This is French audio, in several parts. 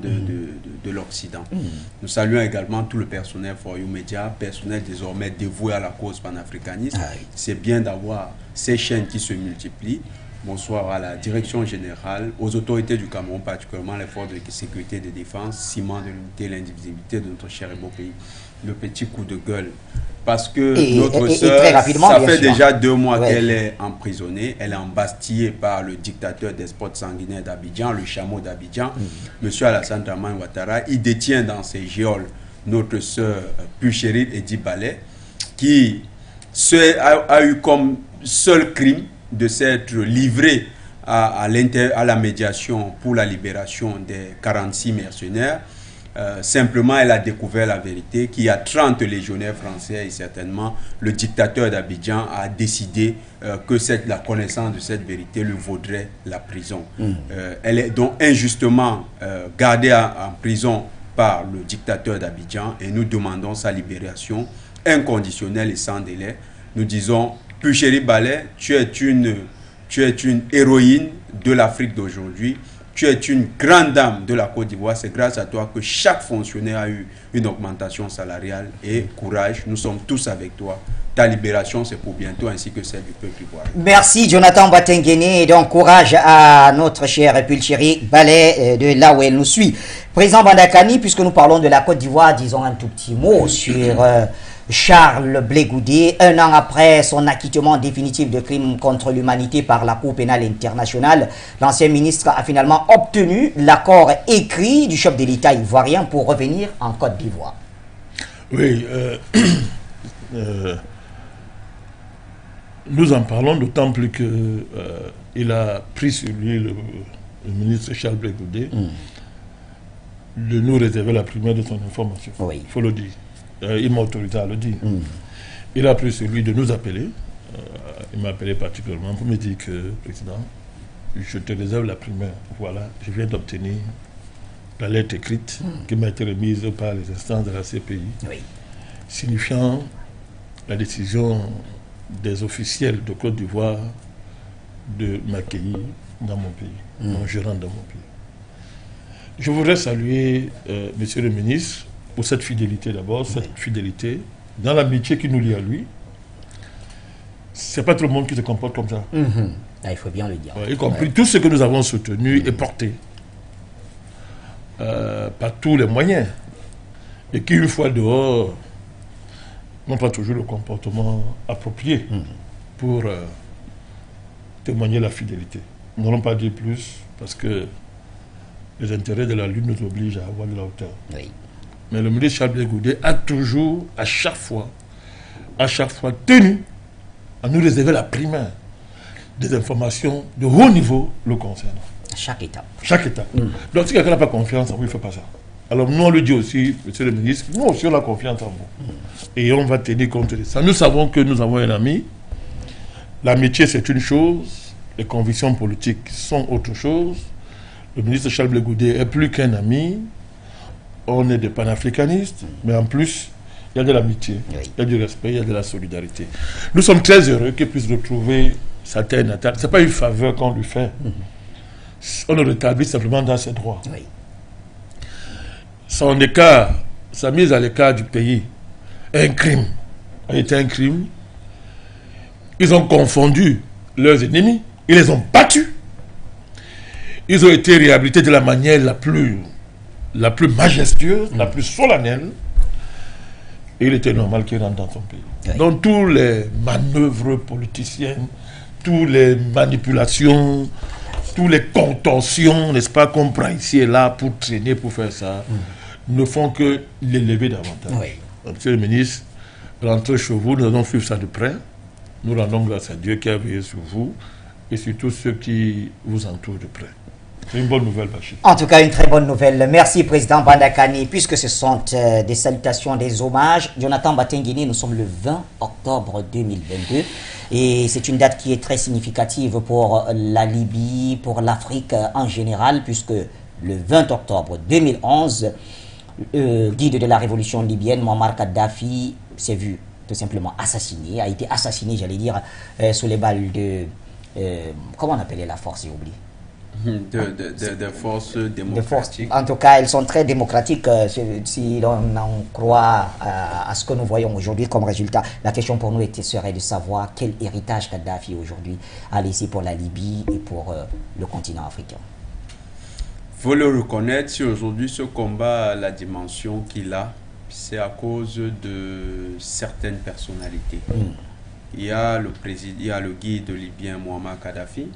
de l'Occident. Nous saluons également tout le personnel For You Media, personnel désormais dévoué à la cause panafricaniste. C'est bien d'avoir ces chaînes qui se multiplient. Bonsoir à la direction générale, aux autorités du Cameroun, particulièrement les forces de sécurité et de défense, ciment de l'unité et l'indivisibilité de notre cher et beau pays. Le petit coup de gueule. Parce que notre sœur, ça fait déjà 2 mois qu'elle est emprisonnée, elle est embastillée par le dictateur despote sanguinaire d'Abidjan, le chameau d'Abidjan, Monsieur Alassane Dramane Ouattara. Il détient dans ses geôles notre sœur Pulchérie Edi Ballet, qui a eu comme seul crime de s'être livré à la médiation pour la libération des 46 mercenaires. Simplement, elle a découvert la vérité, qu'il y a 30 légionnaires français et certainement le dictateur d'Abidjan a décidé que la connaissance de cette vérité lui vaudrait la prison. Elle est donc injustement gardée en prison par le dictateur d'Abidjan et nous demandons sa libération inconditionnelle et sans délai. Nous disons, Pulchérie Ballet, tu es une héroïne de l'Afrique d'aujourd'hui. Tu es une grande dame de la Côte d'Ivoire. C'est grâce à toi que chaque fonctionnaire a eu une augmentation salariale. Et courage, nous sommes tous avec toi. Ta libération, c'est pour bientôt, ainsi que celle du peuple ivoirien. Merci Jonathan Batenguene. Et donc courage à notre chère Pulchérie Ballet de là où elle nous suit. Président Bandakani, puisque nous parlons de la Côte d'Ivoire, disons un tout petit mot sur Charles Blé Goudé. 1 an après son acquittement définitif de crimes contre l'humanité par la Cour pénale internationale, l'ancien ministre a finalement obtenu l'accord écrit du chef de l'État ivoirien pour revenir en Côte d'Ivoire. Oui, nous en parlons d'autant plus que il a pris sur lui, le ministre Charles Blé Goudé, de nous réserver la primeur de son information. Oui. Il faut le dire. Il m'a autorisé à le dire. Il a pris celui de nous appeler. Il m'a appelé particulièrement pour me dire que, président, je te réserve la primeur. Voilà, je viens d'obtenir la lettre écrite qui m'a été remise par les instances de la CPI, signifiant la décision des officiels de Côte d'Ivoire de m'accueillir dans mon pays, donc je rentre dans mon pays. Je voudrais saluer Monsieur le ministre pour cette fidélité d'abord, cette fidélité dans l'amitié qui nous lie à lui. C'est pas tout le monde qui se comporte comme ça. Là, il faut bien le dire. Y compris tout ce que nous avons soutenu et porté par tous les moyens. Et qui, une fois dehors, n'ont pas toujours le comportement approprié pour témoigner la fidélité. Nous n'allons pas dire plus parce que les intérêts de la lutte nous obligent à avoir de la hauteur. Mais le ministre Charles Blé Goudé a toujours, à chaque fois, tenu à nous réserver la primeur des informations de haut niveau le concernant. Chaque étape. Chaque étape. Donc si quelqu'un n'a pas confiance en vous, il ne fait pas ça. Alors nous on le dit aussi, monsieur le ministre, nous aussi on a confiance en vous. Et on va tenir compte de ça. Nous savons que nous avons un ami. L'amitié c'est une chose, les convictions politiques sont autre chose. Le ministre Charles Blé Goudé est plus qu'un ami. On est des panafricanistes, mais en plus, il y a de l'amitié, il y a du respect, il y a de la solidarité. Nous sommes très heureux qu'il puisse retrouver sa terre natale. Ce n'est pas une faveur qu'on lui fait. On le rétablit simplement dans ses droits. Son écart, sa mise à l'écart du pays, est un crime. A été un crime. Ils ont confondu leurs ennemis. Ils les ont battus. Ils ont été réhabilités de la manière la plus majestueuse, la plus solennelle. Et il était normal qu'il rentre dans son pays. Donc tous les manœuvres politiciennes, toutes les manipulations, toutes les contorsions, n'est-ce pas, qu'on prend ici et là pour traîner, pour faire ça, ne font que l'élever davantage. Donc, monsieur le ministre, rentrez chez vous, nous allons suivre ça de près. Nous rendons grâce à Dieu qui a veillé sur vous et sur tous ceux qui vous entourent de près. C'est une bonne nouvelle, Bachir. En tout cas, une très bonne nouvelle. Merci, Président Bandakani. Puisque ce sont des salutations, des hommages, Jonathan Batenguene, nous sommes le 20 octobre 2022. Et c'est une date qui est très significative pour la Libye, pour l'Afrique en général, puisque le 20 octobre 2011, guide de la révolution libyenne, Muammar Kadhafi, s'est vu tout simplement assassiné, a été assassiné, j'allais dire, sous les balles de... comment on appelait la force, j'ai oublié. de forces démocratiques. En tout cas, elles sont très démocratiques si l'on en croit à ce que nous voyons aujourd'hui comme résultat. La question pour nous serait de savoir quel héritage Kadhafi aujourd'hui a laissé pour la Libye et pour le continent africain. Il faut le reconnaître, si aujourd'hui ce combat a la dimension qu'il a, c'est à cause de certaines personnalités. Il y a le guide libyen Muammar Kadhafi,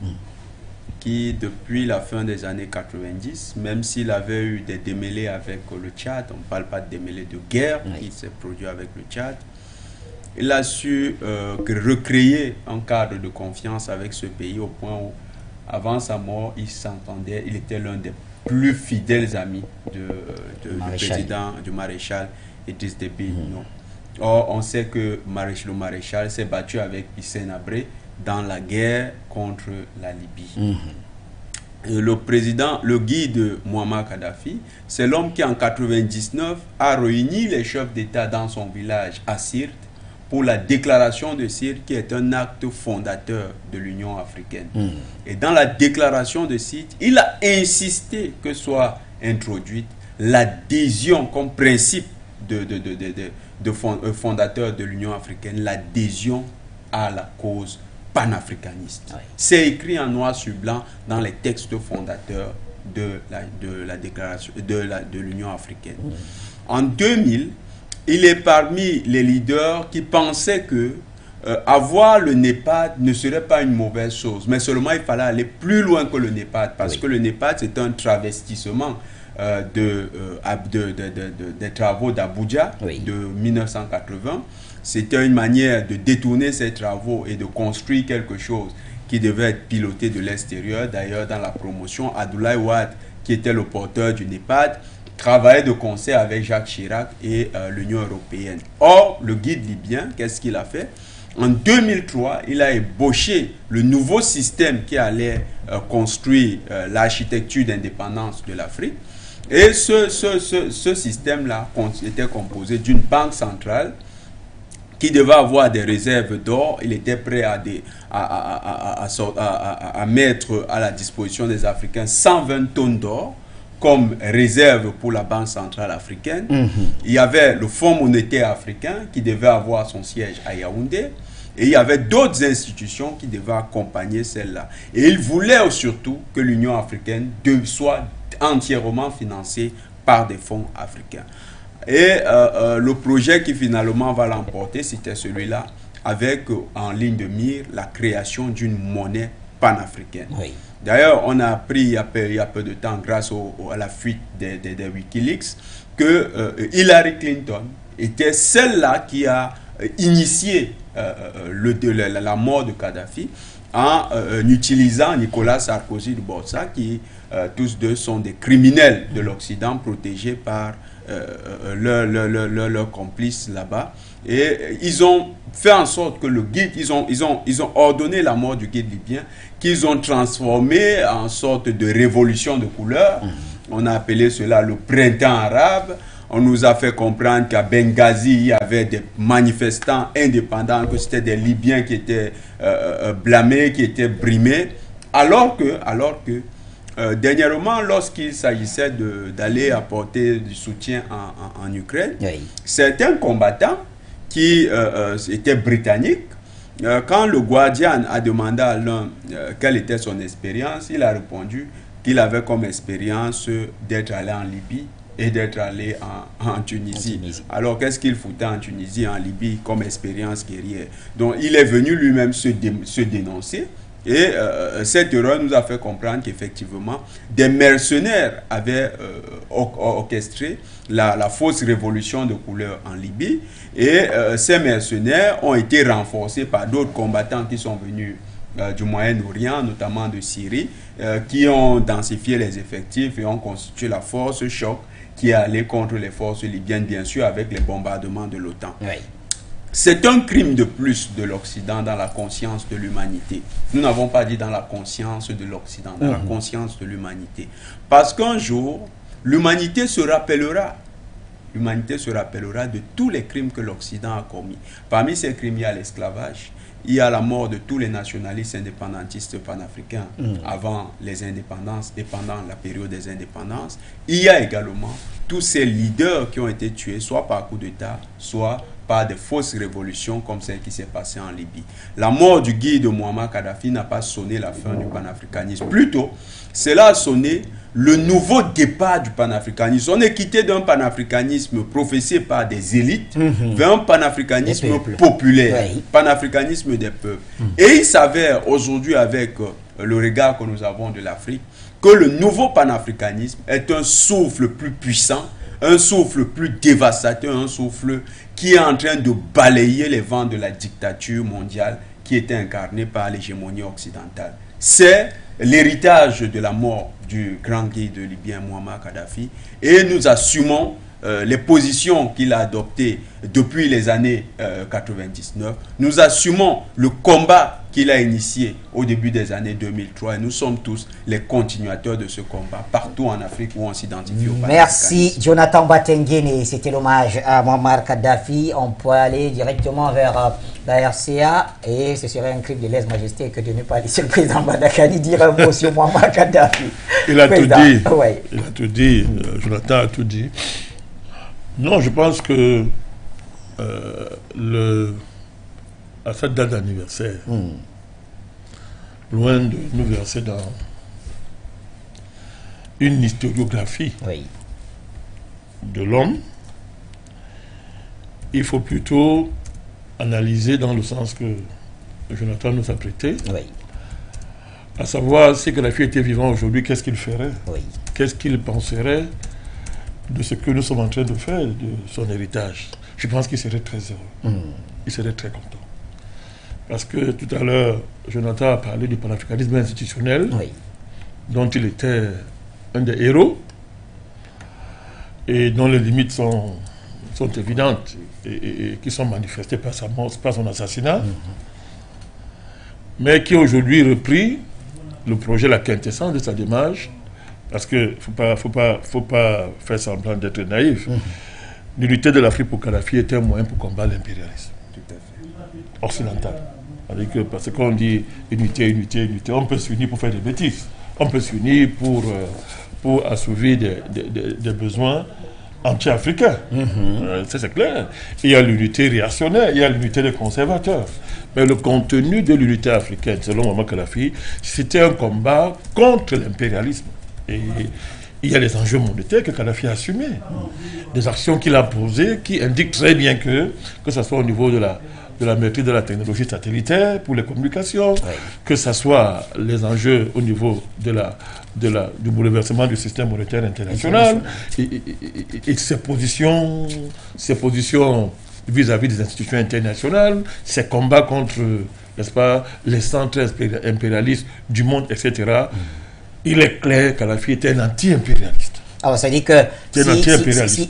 qui depuis la fin des années 90, même s'il avait eu des démêlés avec le Tchad, on ne parle pas de démêlés de guerre qui s'est produit avec le Tchad, il a su recréer un cadre de confiance avec ce pays au point où, avant sa mort, il s'entendait, il était l'un des plus fidèles amis du président, du maréchal Idriss Déby. Or, on sait que le maréchal s'est battu avec Hissène Habré dans la guerre contre la Libye. Le guide Muammar Kadhafi, c'est l'homme qui en 1999 a réuni les chefs d'État dans son village à Sirte pour la déclaration de Sirte, qui est un acte fondateur de l'Union africaine. Et dans la déclaration de Sirte, il a insisté que soit introduite l'adhésion comme principe fondateur de l'Union africaine, l'adhésion à la cause panafricaniste. C'est écrit en noir sur blanc dans les textes fondateurs de la déclaration de l'Union africaine. En 2000, il est parmi les leaders qui pensaient que avoir le NEPAD ne serait pas une mauvaise chose, mais seulement il fallait aller plus loin que le NEPAD, parce que le NEPAD, c'est un travestissement des travaux d'Abuja de 1980. C'était une manière de détourner ces travaux et de construire quelque chose qui devait être piloté de l'extérieur. D'ailleurs, dans la promotion, Abdoulaye Wade, qui était le porteur du NEPAD, travaillait de concert avec Jacques Chirac et l'Union européenne. Or, le guide libyen, qu'est-ce qu'il a fait? En 2003, il a ébauché le nouveau système qui allait construire l'architecture d'indépendance de l'Afrique. Et ce système-là était composé d'une banque centrale qui devait avoir des réserves d'or. Il était prêt à mettre à la disposition des Africains 120 tonnes d'or comme réserve pour la Banque centrale africaine. Il y avait le Fonds monétaire africain qui devait avoir son siège à Yaoundé. Et il y avait d'autres institutions qui devaient accompagner celle-là. Et il voulait surtout que l'Union africaine soit entièrement financée par des fonds africains. Et le projet qui finalement va l'emporter, c'était celui-là, avec en ligne de mire la création d'une monnaie panafricaine. D'ailleurs, on a appris il y a peu de temps, grâce à la fuite des Wikileaks, que Hillary Clinton était celle-là qui a initié la mort de Kadhafi en utilisant Nicolas Sarkozy de Borsa, qui tous deux sont des criminels de l'Occident protégés par leurs complices là-bas. Et ils ont fait en sorte que le guide, ils ont ordonné la mort du guide libyen, qu'ils ont transformé en sorte de révolution de couleur. On a appelé cela le printemps arabe. On nous a fait comprendre qu'à Benghazi, il y avait des manifestants indépendants, que c'était des Libyens qui étaient blâmés, qui étaient brimés. Alors que dernièrement, lorsqu'il s'agissait d'aller apporter du soutien en Ukraine, certains combattants qui étaient britanniques, quand le Guardian a demandé à l'un quelle était son expérience, il a répondu qu'il avait comme expérience d'être allé en Libye et d'être allé en Tunisie. Alors, qu'est-ce qu'il foutait en Tunisie, en Libye, comme expérience guerrière? Donc, il est venu lui-même se dénoncer. Et cette erreur nous a fait comprendre qu'effectivement, des mercenaires avaient orchestré la fausse révolution de couleur en Libye. Et ces mercenaires ont été renforcés par d'autres combattants qui sont venus du Moyen-Orient, notamment de Syrie, qui ont densifié les effectifs et ont constitué la force choc qui est allée contre les forces libyennes, bien sûr, avec les bombardements de l'OTAN. C'est un crime de plus de l'Occident dans la conscience de l'humanité. Nous n'avons pas dit dans la conscience de l'Occident, dans la conscience de l'humanité. Parce qu'un jour, l'humanité se rappellera. L'humanité se rappellera de tous les crimes que l'Occident a commis. Parmi ces crimes, il y a l'esclavage, il y a la mort de tous les nationalistes indépendantistes panafricains avant les indépendances et pendant la période des indépendances. Il y a également tous ces leaders qui ont été tués, soit par coup d'État, soit par des fausses révolutions comme celle qui s'est passée en Libye. La mort du guide Muammar Kadhafi n'a pas sonné la fin du panafricanisme. Plutôt, cela a sonné le nouveau départ du panafricanisme. On est quitté d'un panafricanisme professé par des élites vers un panafricanisme populaire, panafricanisme des peuples. Et il s'avère aujourd'hui, avec le regard que nous avons de l'Afrique, que le nouveau panafricanisme est un souffle plus puissant, un souffle plus dévastateur, un souffle qui est en train de balayer les vents de la dictature mondiale qui était incarnée par l'hégémonie occidentale. C'est l'héritage de la mort du grand guide libyen Muammar Kadhafi, et nous assumons les positions qu'il a adoptées depuis les années 99. Nous assumons le combat qu'il a initié au début des années 2003 et nous sommes tous les continuateurs de ce combat partout en Afrique où on s'identifie au panafricanisme. Merci Jonathan Batengene, c'était l'hommage à Muammar Kadhafi. On peut aller directement vers la RCA et ce serait un crime de lèse-majesté que de ne pas laisser le président Bandakani dire un mot sur Muammar Kadhafi. Il a tout dit, il a tout dit, Jonathan a tout dit. Non, je pense que à cette date d'anniversaire, loin de nous verser dans une historiographie de l'homme, il faut plutôt analyser dans le sens que Jonathan nous a prêté, à savoir si Kadhafi était vivant aujourd'hui, qu'est-ce qu'il ferait, qu'est-ce qu'il penserait de ce que nous sommes en train de faire, de son héritage. Je pense qu'il serait très heureux. Il serait très content. Parce que tout à l'heure, Jonathan a parlé du panafricanisme institutionnel, dont il était un des héros, et dont les limites sont évidentes, et qui sont manifestées par sa mort, par son assassinat, mais qui aujourd'hui repris le projet, la quintessence de sa démarche, parce qu'il ne faut pas faire semblant d'être naïf. L'unité de l'Afrique pour Kadhafi était un moyen pour combattre l'impérialisme occidental. Parce qu'on dit unité, unité, unité, on peut s'unir pour faire des bêtises. On peut s'unir pour assouvir des besoins anti-africains. C'est clair. Il y a l'unité réactionnaire, il y a l'unité des conservateurs. Mais le contenu de l'unité africaine, selon Muammar Kadhafi, c'était un combat contre l'impérialisme. Et il y a les enjeux monétaires que Kadhafi a assumés. Des actions qu'il a posées qui indiquent très bien que ce soit au niveau de la maîtrise de la technologie satellitaire pour les communications, que ce soit les enjeux au niveau du bouleversement du système monétaire international, et ses positions vis-à-vis des institutions internationales, ses combats contre, n'est-ce pas, les centres impérialistes du monde, etc. Il est clair que Kadhafi était un anti-impérialiste. Alors ça dit que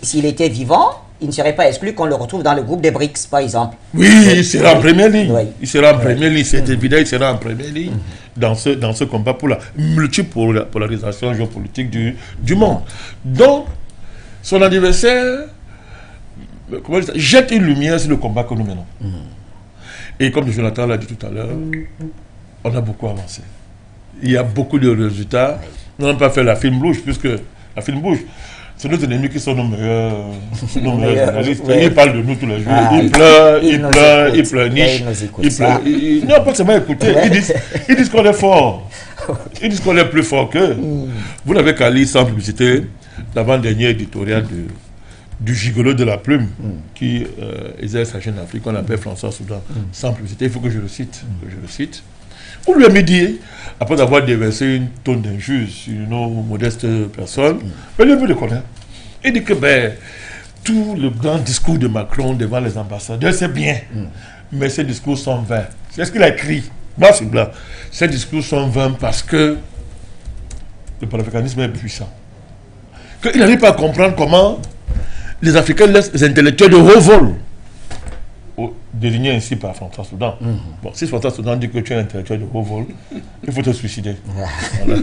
s'il était vivant, il ne serait pas exclu qu'on le retrouve dans le groupe des BRICS, par exemple. Oui, il sera en première ligne. Il sera en première ligne, c'est évident, il sera en première ligne dans ce combat pour la multipolarisation géopolitique du monde. Donc, son anniversaire jette une lumière sur le combat que nous menons. Et comme Jonathan l'a dit tout à l'heure, on a beaucoup avancé. Il y a beaucoup de résultats. Nous n'avons pas fait la fine bouche, puisque la fine bouche, c'est nos ennemis qui sont nos meilleurs journalistes. Ils parlent de nous tous les jours. Ils pleurent, non, pas seulement écouter. Ils disent qu'on est fort. Ils disent qu'on est plus fort qu'eux. Vous n'avez qu'à lire sans publicité l'avant-dernier éditorial du gigolo de la plume qui exerce sa chaîne Afrique, qu'on appelle François Soudan, sans publicité. Il faut que je le cite. On lui a dit, après avoir déversé une tonne d'injures sur nos modestes personnes, mais lui le connaît. Il dit que tout le grand discours de Macron devant les ambassadeurs, c'est bien, mais ces discours sont vains. C'est ce qu'il a écrit. Moi, c'est blanc. Ces discours sont vains parce que le panafricanisme est puissant. Qu'il n'arrive pas à comprendre comment les Africains laissent les intellectuels de haut vol, désigné ainsi par François Soudan. Bon, si François Soudan dit que tu es un intellectuel de haut vol, il faut te suicider. Voilà.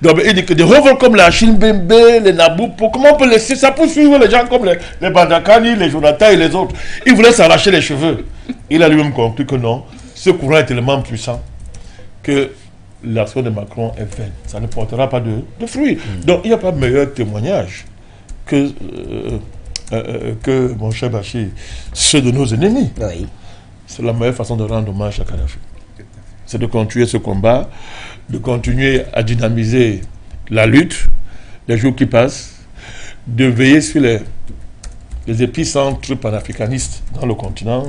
Donc, il dit que des hauts vols comme la Chine Bembe, les Naboupo, comment on peut laisser ça poursuivre les gens comme les Bandakani, les Jonathan et les autres? Il voulait s'arracher les cheveux. Il a lui-même conclu que non, ce courant est tellement puissant que l'action de Macron est vaine. Ça ne portera pas de fruits. Donc, il n'y a pas meilleur témoignage que mon cher Bachir, ceux de nos ennemis. Oui. C'est la meilleure façon de rendre hommage à Kadhafi. C'est de continuer ce combat, de continuer à dynamiser la lutte, les jours qui passent, de veiller sur les épicentres panafricanistes dans le continent,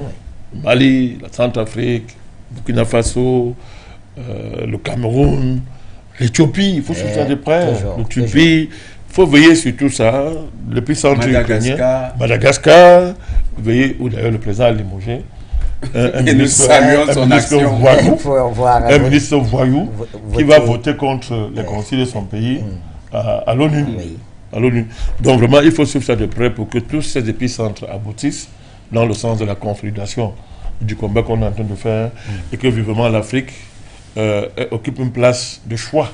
Mali, la Centrafrique, Burkina Faso, le Cameroun, l'Éthiopie, il faut suivre ça de près, l'Éthiopie, il faut veiller sur tout ça, l'épicentre ukrainien, Madagascar, veiller où d'ailleurs le président a limogé. Un ministre voyou qui va voter contre les consignes de son pays à l'ONU. Donc vraiment, il faut suivre ça de près pour que tous ces épicentres aboutissent dans le sens de la consolidation du combat qu'on est en train de faire et que vivement l'Afrique occupe une place de choix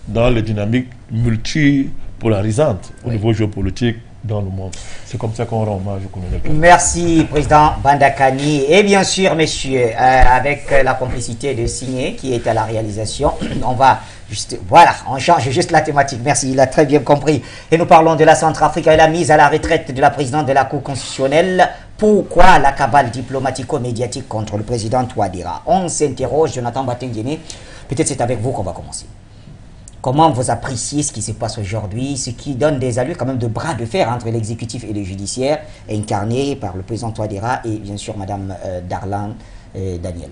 dans les dynamiques multipolarisantes au niveau géopolitique dans le monde. C'est comme ça qu'on rend hommage au colonel. Merci, Président Bandakani. Et bien sûr, messieurs, avec la complicité de Signé qui est à la réalisation, on va juste, voilà, on change juste la thématique. Merci, il a très bien compris. Et nous parlons de la Centrafrique et la mise à la retraite de la présidente de la Cour constitutionnelle. Pourquoi la cabale diplomatico-médiatique contre le président Touadéra? On s'interroge, Jonathan Batengene. Peut-être c'est avec vous qu'on va commencer. Comment vous appréciez ce qui se passe aujourd'hui, ce qui donne des allures quand même de bras de fer entre l'exécutif et le judiciaire, incarné par le président Touadéra et bien sûr Madame Darlan Daniel?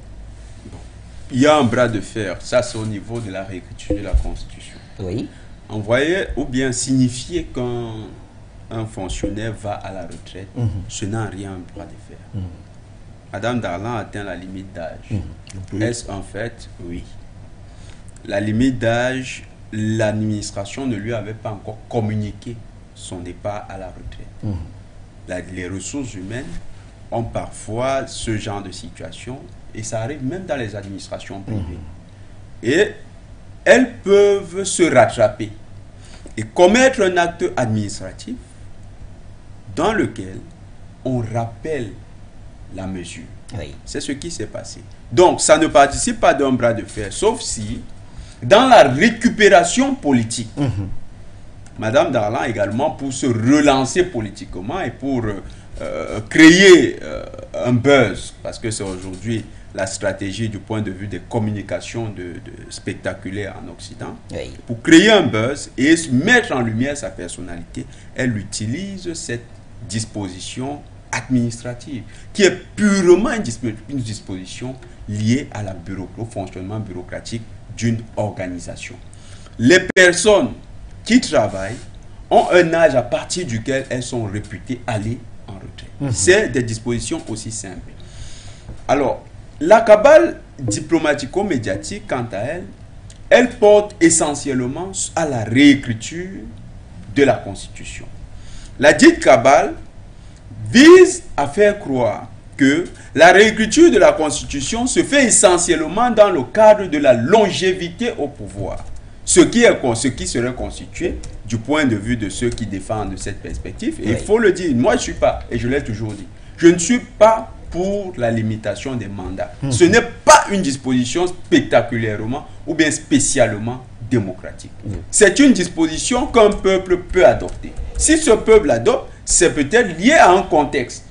Il y a un bras de fer, ça c'est au niveau de la réécriture de la Constitution. Oui. Envoyer ou bien signifier qu'un fonctionnaire va à la retraite, ce n'a rien un bras de fer. Madame Darlan a atteint la limite d'âge. Est-ce en fait? Oui. La limite d'âge, l'administration ne lui avait pas encore communiqué son départ à la retraite. Les ressources humaines ont parfois ce genre de situation et ça arrive même dans les administrations privées. Et elles peuvent se rattraper et commettre un acte administratif dans lequel on rappelle la mesure. Oui. C'est ce qui s'est passé. Donc, ça ne participe pas d'un bras de fer, sauf si dans la récupération politique, Madame Darlan également, pour se relancer politiquement et pour créer un buzz, parce que c'est aujourd'hui la stratégie du point de vue des communications spectaculaires en Occident, pour créer un buzz et mettre en lumière sa personnalité, elle utilise cette disposition administrative, qui est purement une disposition liée à au fonctionnement bureaucratique d'une organisation. Les personnes qui travaillent ont un âge à partir duquel elles sont réputées aller en retraite. C'est des dispositions aussi simples. Alors, la cabale diplomatico-médiatique, quant à elle, elle porte essentiellement à la réécriture de la Constitution. La dite cabale vise à faire croire que la réécriture de la Constitution se fait essentiellement dans le cadre de la longévité au pouvoir. Ce qui serait constitué du point de vue de ceux qui défendent cette perspective. Et il faut le dire, moi je ne suis pas, et je l'ai toujours dit, je ne suis pas pour la limitation des mandats. Ce n'est pas une disposition spectaculairement ou bien spécialement démocratique. C'est une disposition qu'un peuple peut adopter. Si ce peuple adopte, c'est peut-être lié à un contexte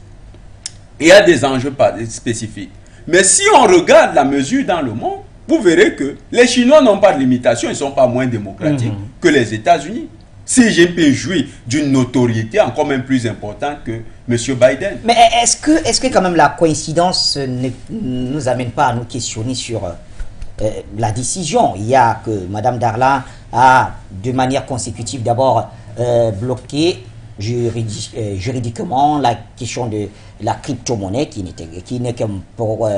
et à des enjeux spécifiques. Mais si on regarde la mesure dans le monde, vous verrez que les Chinois n'ont pas de limitation, ils ne sont pas moins démocratiques que les États-Unis. Xi Jinping jouit d'une notoriété encore même plus importante que M. Biden. Mais est-ce que quand même la coïncidence ne nous amène pas à nous questionner sur la décision? Il y a que Mme Darlan a de manière consécutive d'abord bloqué juridiquement la question de la crypto-monnaie qui n'est qu'un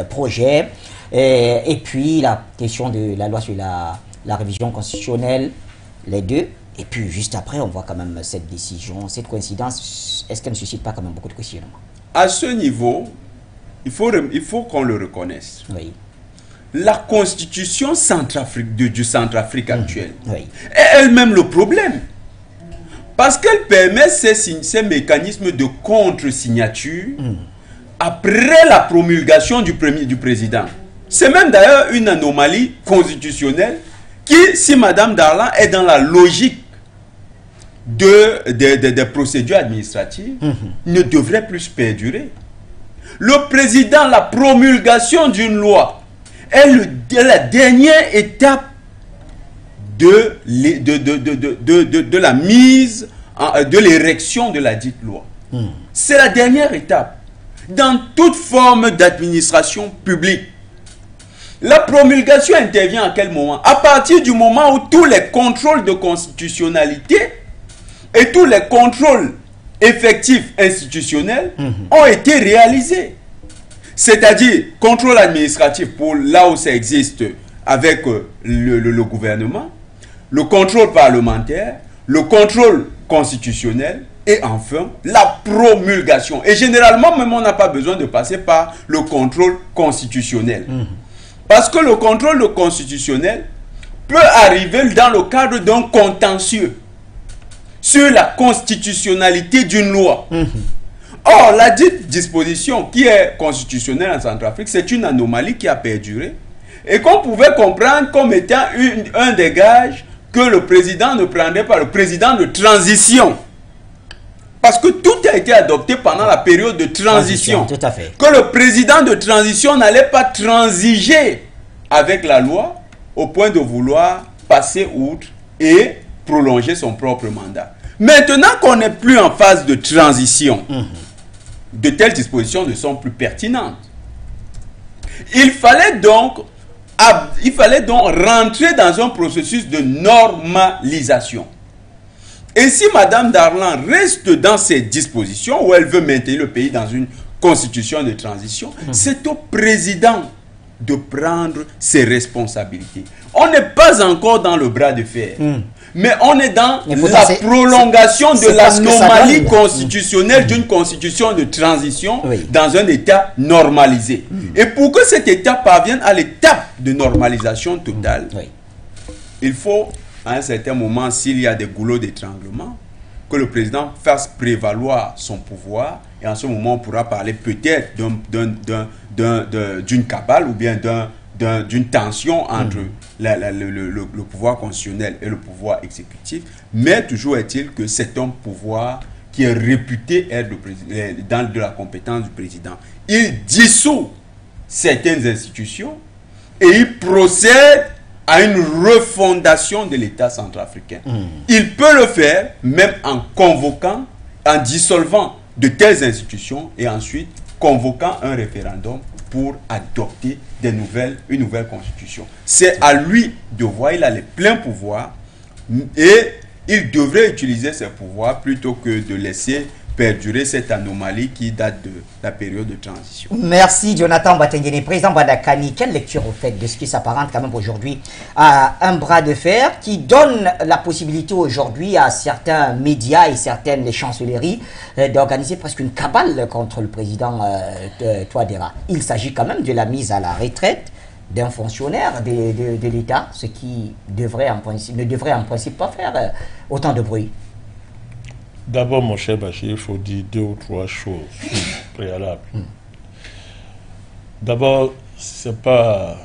projet, et puis la question de la loi sur la révision constitutionnelle, les deux. Et puis juste après, on voit quand même cette décision, cette coïncidence, est-ce qu'elle ne suscite pas quand même beaucoup de questionnements? À ce niveau, il faut qu'on le reconnaisse. Oui. La constitution du Centrafrique actuelle est elle-même le problème. Parce qu'elle permet ces mécanismes de contre-signature après la promulgation du président. C'est même d'ailleurs une anomalie constitutionnelle qui, si Mme Darlan est dans la logique des procédures administratives, ne devrait plus perdurer. Le président, la promulgation d'une loi est la dernière étape de la mise, de l'érection de la dite loi. C'est la dernière étape. Dans toute forme d'administration publique, la promulgation intervient à quel moment? À partir du moment où tous les contrôles de constitutionnalité et tous les contrôles effectifs institutionnels ont été réalisés. C'est-à-dire, contrôle administratif pour là où ça existe avec le gouvernement, le contrôle parlementaire, le contrôle constitutionnel et enfin la promulgation. Et généralement, même on n'a pas besoin de passer par le contrôle constitutionnel. Parce que le contrôle constitutionnel peut arriver dans le cadre d'un contentieux sur la constitutionnalité d'une loi. Or, la dite disposition qui est constitutionnelle en Centrafrique, c'est une anomalie qui a perduré et qu'on pouvait comprendre comme étant un des gages que le président ne prendrait pas, le président de transition. Parce que tout a été adopté pendant la période de transition. Tout à fait. Que le président de transition n'allait pas transiger avec la loi au point de vouloir passer outre et prolonger son propre mandat. Maintenant qu'on n'est plus en phase de transition, de telles dispositions ne sont plus pertinentes. Il fallait donc rentrer dans un processus de normalisation. Et si Mme Darlan reste dans ces dispositions où elle veut maintenir le pays dans une constitution de transition, c'est au président de prendre ses responsabilités. On n'est pas encore dans le bras de fer, mais on est dans la prolongation de l'anomalie constitutionnelle d'une constitution de transition dans un état normalisé. Et pour que cet état parvienne à l'étape de normalisation totale, il faut à un certain moment, s'il y a des goulots d'étranglement, que le président fasse prévaloir son pouvoir, et en ce moment on pourra parler peut-être d'une cabale ou bien d'une tension entre le pouvoir constitutionnel et le pouvoir exécutif, mais toujours est-il que c'est un pouvoir qui est réputé être dans de la compétence du président. Il dissout certaines institutions et il procède à une refondation de l'État centrafricain. Il peut le faire même en convoquant, en dissolvant de telles institutions et ensuite convoquant un référendum pour adopter une nouvelle constitution. C'est à lui de voir, il a les pleins pouvoirs et il devrait utiliser ses pouvoirs plutôt que de laisser perdurer cette anomalie qui date de la période de transition. Merci Jonathan Batengene. Président Mbandakani, quelle lecture vous faites de ce qui s'apparente quand même aujourd'hui à un bras de fer qui donne la possibilité aujourd'hui à certains médias et certaines chancelleries d'organiser presque une cabale contre le président Touadéra. Il s'agit quand même de la mise à la retraite d'un fonctionnaire de l'État, ce qui ne devrait en principe pas faire autant de bruit. D'abord, mon cher Bachir, il faut dire 2 ou 3 choses préalables. D'abord, c'est pas...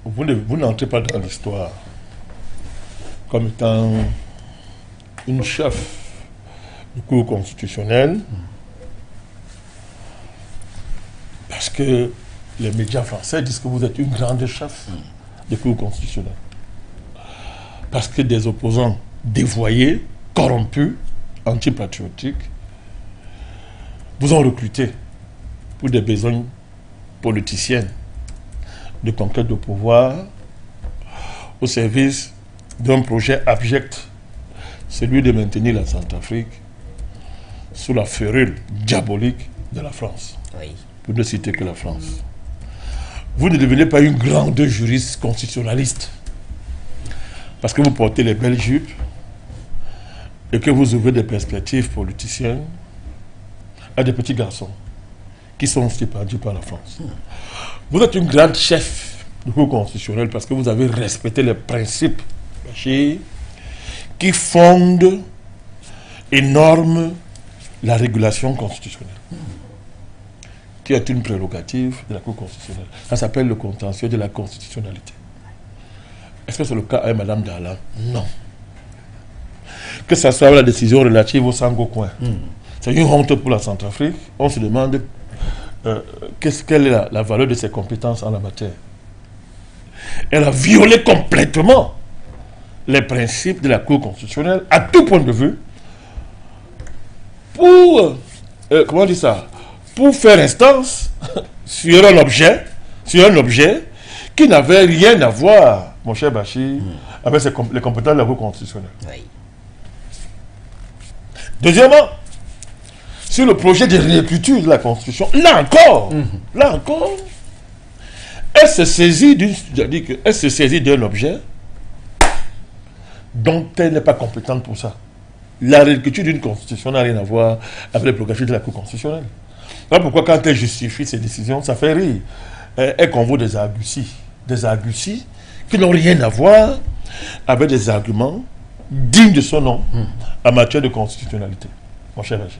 Vous n'entrez pas dans l'histoire comme étant une chef du cours constitutionnel parce que les médias français disent que vous êtes une grande chef du cours constitutionnel. Parce que des opposants dévoyés, corrompus, antipatriotiques, vous ont recruté pour des besoins politiciennes de conquête de pouvoir au service d'un projet abject, celui de maintenir la Centrafrique sous la férule diabolique de la France. Pour ne citer que la France. Vous ne devenez pas une grande juriste constitutionnaliste parce que vous portez les belles jupes et que vous ouvrez des perspectives politiciennes à des petits garçons qui sont stipendiés par la France. Vous êtes une grande chef du cours constitutionnel parce que vous avez respecté les principes qui fondent et norment la régulation constitutionnelle, qui est une prérogative de la Cour constitutionnelle. Ça s'appelle le contentieux de la constitutionnalité. Est-ce que c'est le cas avec Mme Darlan? Non. Que ce soit la décision relative au Sango Coin. C'est une honte pour la Centrafrique. On se demande quelle est la valeur de ses compétences en la matière. Elle a violé complètement les principes de la Cour constitutionnelle à tout point de vue pour, comment on dit ça, pour faire instance sur un objet qui n'avait rien à voir, mon cher Bachir, avec les compétences de la Cour constitutionnelle. Oui. Deuxièmement, sur le projet de réécriture de la Constitution, là encore, elle se saisit d'un objet dont elle n'est pas compétente pour ça. La réécriture d'une Constitution n'a rien à voir avec les prérogatives de la Cour constitutionnelle. Voilà pourquoi quand elle justifie ses décisions, ça fait rire. Elle convoque des arguties qui n'ont rien à voir avec des arguments dignes de son nom en matière de constitutionnalité. Mon cher Bachir.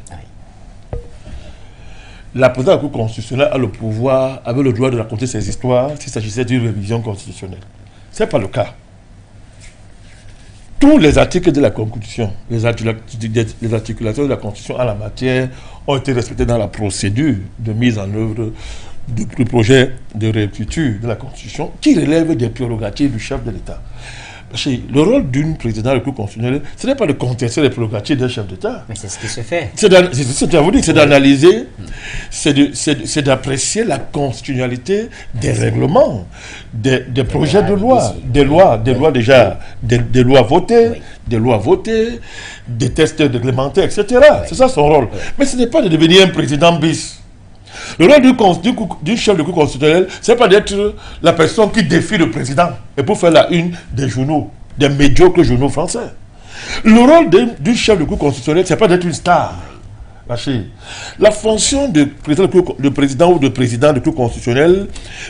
La présidente de la Cour constitutionnelle a le pouvoir, avait le droit de raconter ses histoires s'il s'agissait d'une révision constitutionnelle. Ce n'est pas le cas. Tous les articles de la Constitution, les articulations de la Constitution en la matière ont été respectés dans la procédure de mise en œuvre du projet de réécriture de la Constitution qui relève des prérogatives du chef de l'État. Le rôle d'une présidente de la Cour constitutionnelle, ce n'est pas de contester les prérogatives d'un chef d'État. Mais c'est ce qui se fait. C'est d'analyser, c'est d'apprécier la constitutionnalité des règlements, des projets de loi, des lois déjà, des lois votées, des tests réglementaires, etc. C'est ça son rôle. Mais ce n'est pas de devenir un président bis. Le rôle du chef de Cour constitutionnelle, ce n'est pas d'être la personne qui défie le président et pour faire la une des journaux, des médiocres journaux français. Le rôle du chef de Cour constitutionnelle, ce n'est pas d'être une star. La fonction de président ou de président de Cour constitutionnelle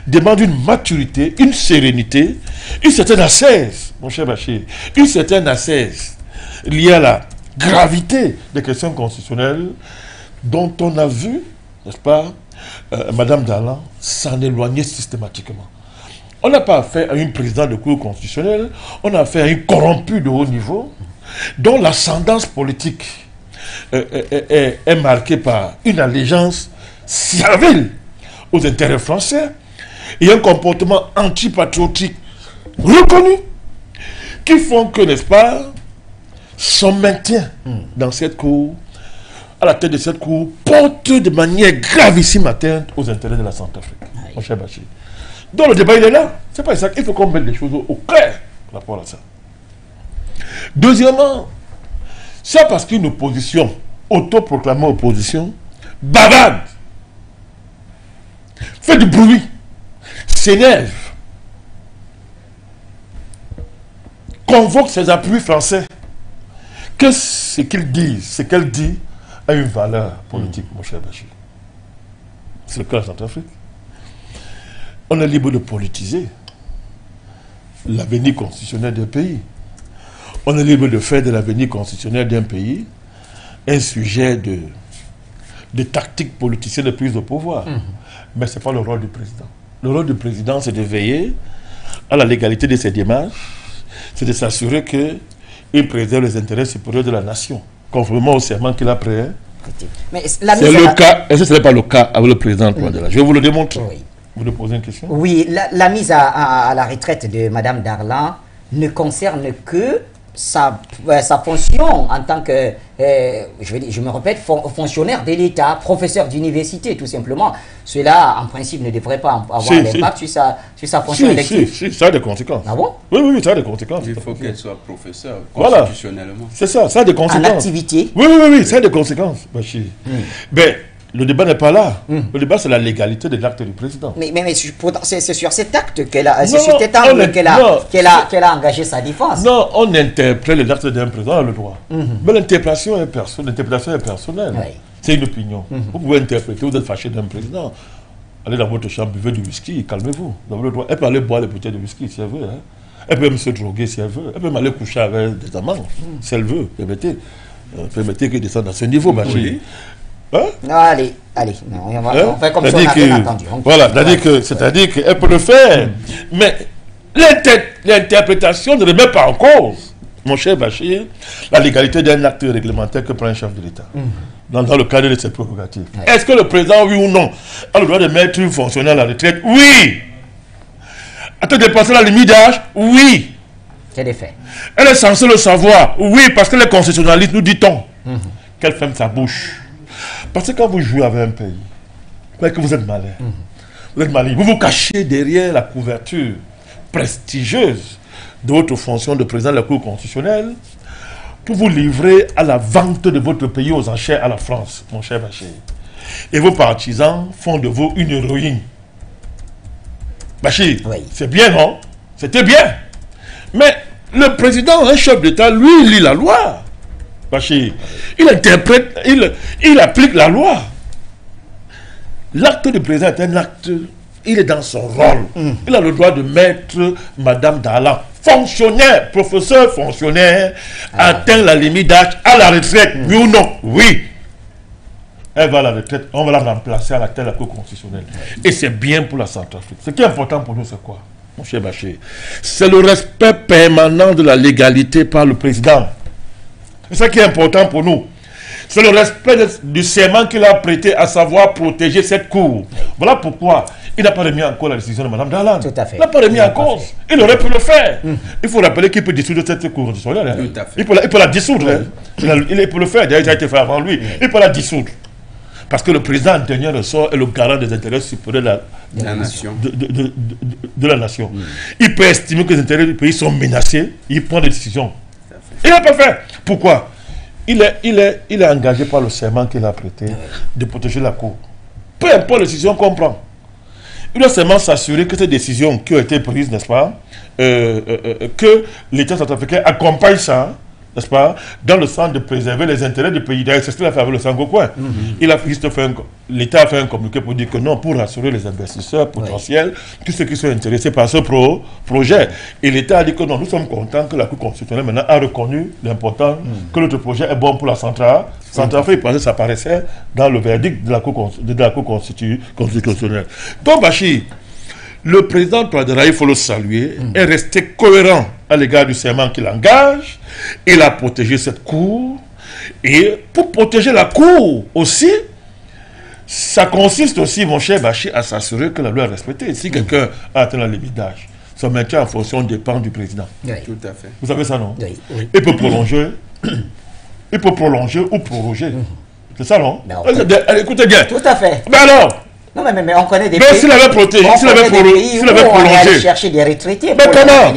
demande une maturité, une sérénité, une certaine assise, mon cher Bachir, une certaine assise liée à la gravité des questions constitutionnelles dont on a vu, n'est-ce pas, Mme Darlan s'en éloigner systématiquement. On n'a pas affaire à une présidente de Cour constitutionnelle, on a affaire à une corrompue de haut niveau, dont l'ascendance politique est marquée par une allégeance servile aux intérêts français et un comportement antipatriotique reconnu qui font que, n'est-ce pas, son maintien dans cette cour, à la tête de cette cour, porte de manière gravissime atteinte aux intérêts de la Centrafrique. Mon cher Bachir. Donc le débat, il est là. C'est pas ça. Il faut qu'on mette les choses au clair par rapport à ça. Deuxièmement, c'est parce qu'une opposition, autoproclamée opposition, bavarde, fait du bruit, s'énerve, convoque ses appuis français, que ce qu'ils disent, ce qu'elle dit, a une valeur politique, mon cher Bachir. C'est le cas de Centrafrique. On est libre de politiser l'avenir constitutionnel d'un pays. On est libre de faire de l'avenir constitutionnel d'un pays un sujet de tactique politicienne de prise de pouvoir. Mais ce n'est pas le rôle du président. Le rôle du président, c'est de veiller à la légalité de ses démarches, c'est de s'assurer qu'il préserve les intérêts supérieurs de la nation, conformément au serment qu'il a prêt. Mais c'est le cas. Est-ce que ce n'est pas le cas avec le président Touadéra? Je vais vous le démontrer. Oui. Vous me posez une question? Oui, la mise à la retraite de Mme Darlan ne concerne que sa fonction en tant que, je me répète, fonctionnaire de l'État, professeur d'université, tout simplement. Cela, en principe, ne devrait pas avoir d'impact sur sa fonction élective. Si, ça a des conséquences. Ah bon? Oui, ça a des conséquences. Il faut qu'elle soit professeur, constitutionnellement. Voilà. C'est ça, ça a des conséquences. En activité? Oui, ça a des conséquences, Bachir. Ben, le débat n'est pas là. Le débat, c'est la légalité de l'acte du président. Mais c'est sur cet acte qu'elle a, c'est sur cet angle qu'elle a engagé sa défense. Non, on interprète l'acte d'un président dans le droit. Mais l'interprétation est personnelle. Oui. C'est une opinion. Vous pouvez interpréter, vous êtes fâché d'un président. Allez dans votre chambre, buvez du whisky, calmez-vous. Vous avez le droit. Elle peut aller boire les bouteilles de whisky si elle veut. Hein. Elle peut même se droguer si elle veut. Elle peut même aller coucher avec des amants si elle veut. Permettez qu'il descende à ce niveau, Bachir. Hein? Non, allez, non, on fait comme si on n'a rien entendu. Voilà, c'est-à-dire qu'elle peut le faire. Mais l'interprétation ne remet pas en cause, mon cher Bachir, la légalité d'un acte réglementaire que prend un chef de l'État. Dans le cadre de ses prérogatives. Est-ce que le président, oui ou non, a le droit de mettre une fonctionnaire à la retraite? Oui. A-t-elle dépassé la limite d'âge? Oui. C'est des faits. Elle est censée le savoir. Oui, parce que les constitutionnalistes, nous dit-on, qu'elle ferme sa bouche. Parce que quand vous jouez avec un pays, que vous êtes malin, vous vous cachez derrière la couverture prestigieuse de votre fonction de président de la Cour constitutionnelle pour vous livrer à la vente de votre pays aux enchères à la France, mon cher Bachir. Et vos partisans font de vous une héroïne. Bachir, c'est bien, non? C'était bien. Mais le président, un chef d'État, lui, il lit la loi. Bachir, il interprète, il applique la loi. L'acte du président est un acte, il est dans son rôle. Il a le droit de mettre Madame Darlan, fonctionnaire, professeur fonctionnaire, atteint la limite d'âge à la retraite. Oui ou non? Oui. Elle va à la retraite, on va la remplacer à la tête de la Cour constitutionnelle. Et c'est bien pour la Centrafrique. Ce qui est important pour nous, c'est quoi, mon cher Bachir? C'est le respect permanent de la légalité par le président. C'est ça qui est important pour nous. C'est le respect du serment qu'il a prêté, à savoir protéger cette cour. Voilà pourquoi il n'a pas remis en cause la décision de Mme Darlan. Tout à fait. Il n'a pas remis en cause. Il aurait pu le faire. Il faut rappeler qu'il peut dissoudre cette cour constitutionnelle. Tout à fait. Il peut la dissoudre. Il peut le faire. D'ailleurs, ça a été fait avant lui. Il peut la dissoudre. Parce que le président, en dernier ressort, est le garant des intérêts supérieurs de la nation. De la nation. Il peut estimer que les intérêts du pays sont menacés. Il prend des décisions. Il n'a pas fait. Pourquoi? Il est engagé par le serment qu'il a prêté de protéger la cour. Peu importe les décisions qu'on prend. Il doit seulement s'assurer que ces décisions qui ont été prises, n'est-ce pas, que l'État centrafricain accompagne ça, n'est-ce pas, dans le sens de préserver les intérêts du pays. D'ailleurs, c'est ce qu'il a fait avec le Sango-Coin. L'État a fait un communiqué pour dire que non, pour rassurer les investisseurs potentiels, tous ceux qui sont intéressés par ce projet. Et l'État a dit que non, nous sommes contents que la Cour constitutionnelle maintenant a reconnu l'important que notre projet est bon pour la Centrafrique, parce que ça apparaissait dans le verdict de la Cour constitutionnelle. Donc, Bachir, le président Touadéra, il faut le saluer, est resté cohérent à l'égard du serment qu'il engage. Il a protégé cette cour. Et pour protéger la cour aussi, ça consiste aussi, mon cher Bachir, à s'assurer que la loi est respectée. Si quelqu'un a atteint la limite d'âge, son maintien en fonction dépend du président. Oui. Tout à fait. Vous savez ça, non? Oui. Il peut prolonger. Il peut prolonger ou proroger. C'est ça, non? Écoutez bien. Tout à fait. Mais alors? Non, mais on connaît des pays. Mais s'il avait protégé, s'il avait prolongé. Chercher des retraités. Mais comment?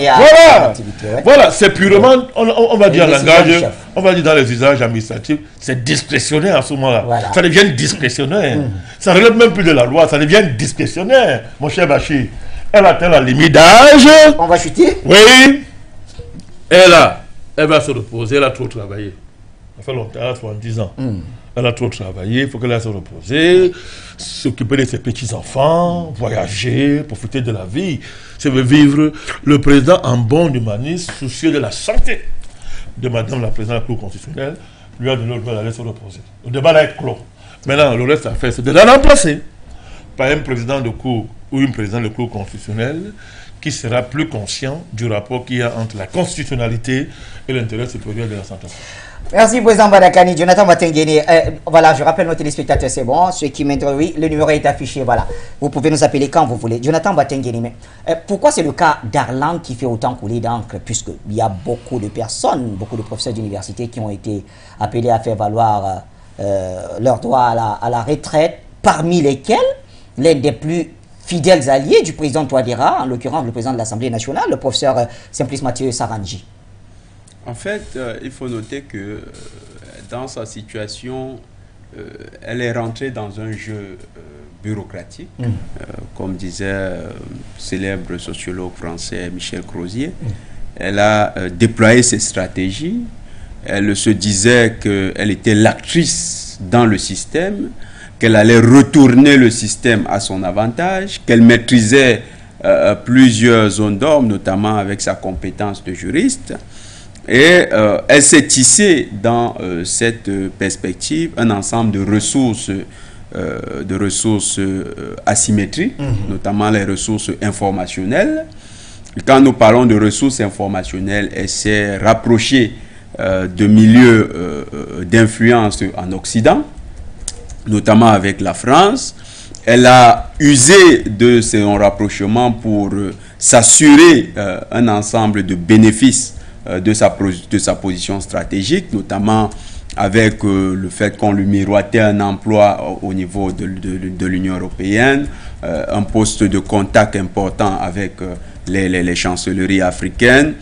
Voilà, c'est purement, on va dire en langage, on va dire dans les usages administratifs, c'est discrétionnaire à ce moment-là. Voilà. Ça devient discrétionnaire. Ça ne relève même plus de la loi, ça devient discrétionnaire, mon cher Bachir. Elle atteint la limite d'âge. On va chuter? Oui. Elle va se reposer, elle a trop travaillé. Ça fait longtemps, elle a 70 ans. Elle a trop travaillé, il faut qu'elle aille se reposer, s'occuper de ses petits-enfants, voyager, profiter de la vie. C'est vivre le président en bon humaniste, soucieux de la santé de Madame la Présidente de la Cour constitutionnelle, lui a donné le droit d'aller se reposer. Le débat va être clos. Maintenant, le reste à faire, c'est de la remplacer par un président de Cour ou une présidente de Cour constitutionnelle qui sera plus conscient du rapport qu'il y a entre la constitutionnalité et l'intérêt supérieur de la santé. Merci, président Badakani. Jonathan Batengene. Voilà, je rappelle nos téléspectateurs, c'est bon. Ceux qui m'interrogent, le numéro est affiché. Voilà. Vous pouvez nous appeler quand vous voulez. Jonathan Batengene. Mais pourquoi c'est le cas Darlan qui fait autant couler d'encre? Puisqu'il y a beaucoup de personnes, beaucoup de professeurs d'université qui ont été appelés à faire valoir leur droit à la retraite, parmi lesquels l'un des plus fidèles alliés du président Touadéra, en l'occurrence le président de l'Assemblée nationale, le professeur Simplice Mathieu Sarangi. En fait, il faut noter que dans sa situation, elle est rentrée dans un jeu bureaucratique, comme disait célèbre sociologue français Michel Crozier. Elle a déployé ses stratégies. Elle se disait qu'elle était l'actrice dans le système, qu'elle allait retourner le système à son avantage, qu'elle maîtrisait plusieurs zones d'ombre, notamment avec sa compétence de juriste. Et elle s'est tissée dans cette perspective un ensemble de ressources asymétriques, notamment les ressources informationnelles. Et quand nous parlons de ressources informationnelles, elle s'est rapprochée de milieux d'influence en Occident, notamment avec la France. Elle a usé de son rapprochement pour s'assurer un ensemble de bénéfices de sa position stratégique, notamment avec le fait qu'on lui miroitait un emploi au niveau de l'Union européenne, un poste de contact important avec les chancelleries africaines.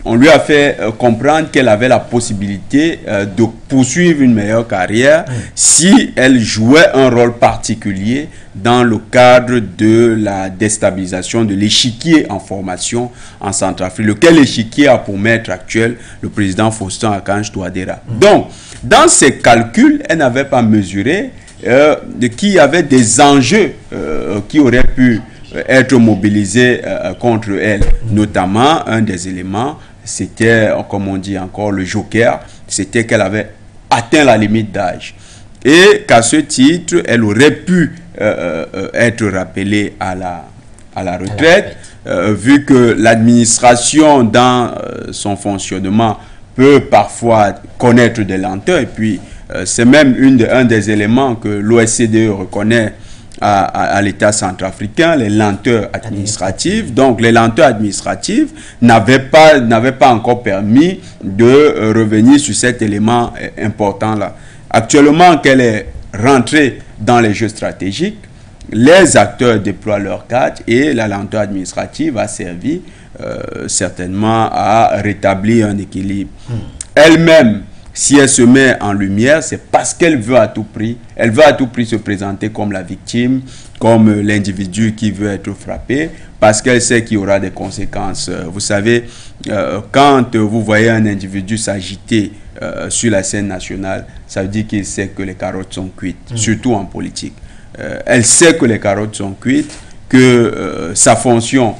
On lui a fait comprendre qu'elle avait la possibilité de poursuivre une meilleure carrière si elle jouait un rôle particulier dans le cadre de la déstabilisation de l'échiquier en formation en Centrafrique, lequel échiquier a pour maître actuel le président Faustin-Archange Touadéra. Donc, dans ses calculs, elle n'avait pas mesuré qu'il y avait des enjeux qui auraient pu être mobilisés contre elle. Notamment, un des éléments, c'était, comme on dit encore, le joker, c'était qu'elle avait atteint la limite d'âge. Et qu'à ce titre, elle aurait pu être rappelée à la retraite, vu que l'administration, dans son fonctionnement, peut parfois connaître des lenteurs. Et puis, c'est même un des éléments que l'OSCDE reconnaît à l'État centrafricain, les lenteurs administratives. Donc, les lenteurs administratives n'avaient pas encore permis de revenir sur cet élément important-là. Actuellement, qu'elle est rentrée dans les jeux stratégiques, les acteurs déploient leur carte et la lenteur administrative a servi certainement à rétablir un équilibre. Elle-même, si elle se met en lumière, c'est parce qu'elle veut à tout prix, se présenter comme la victime, comme l'individu qui veut être frappé, parce qu'elle sait qu'il y aura des conséquences. Vous savez, quand vous voyez un individu s'agiter sur la scène nationale, ça veut dire qu'il sait que les carottes sont cuites, surtout en politique. Elle sait que les carottes sont cuites, que sa fonction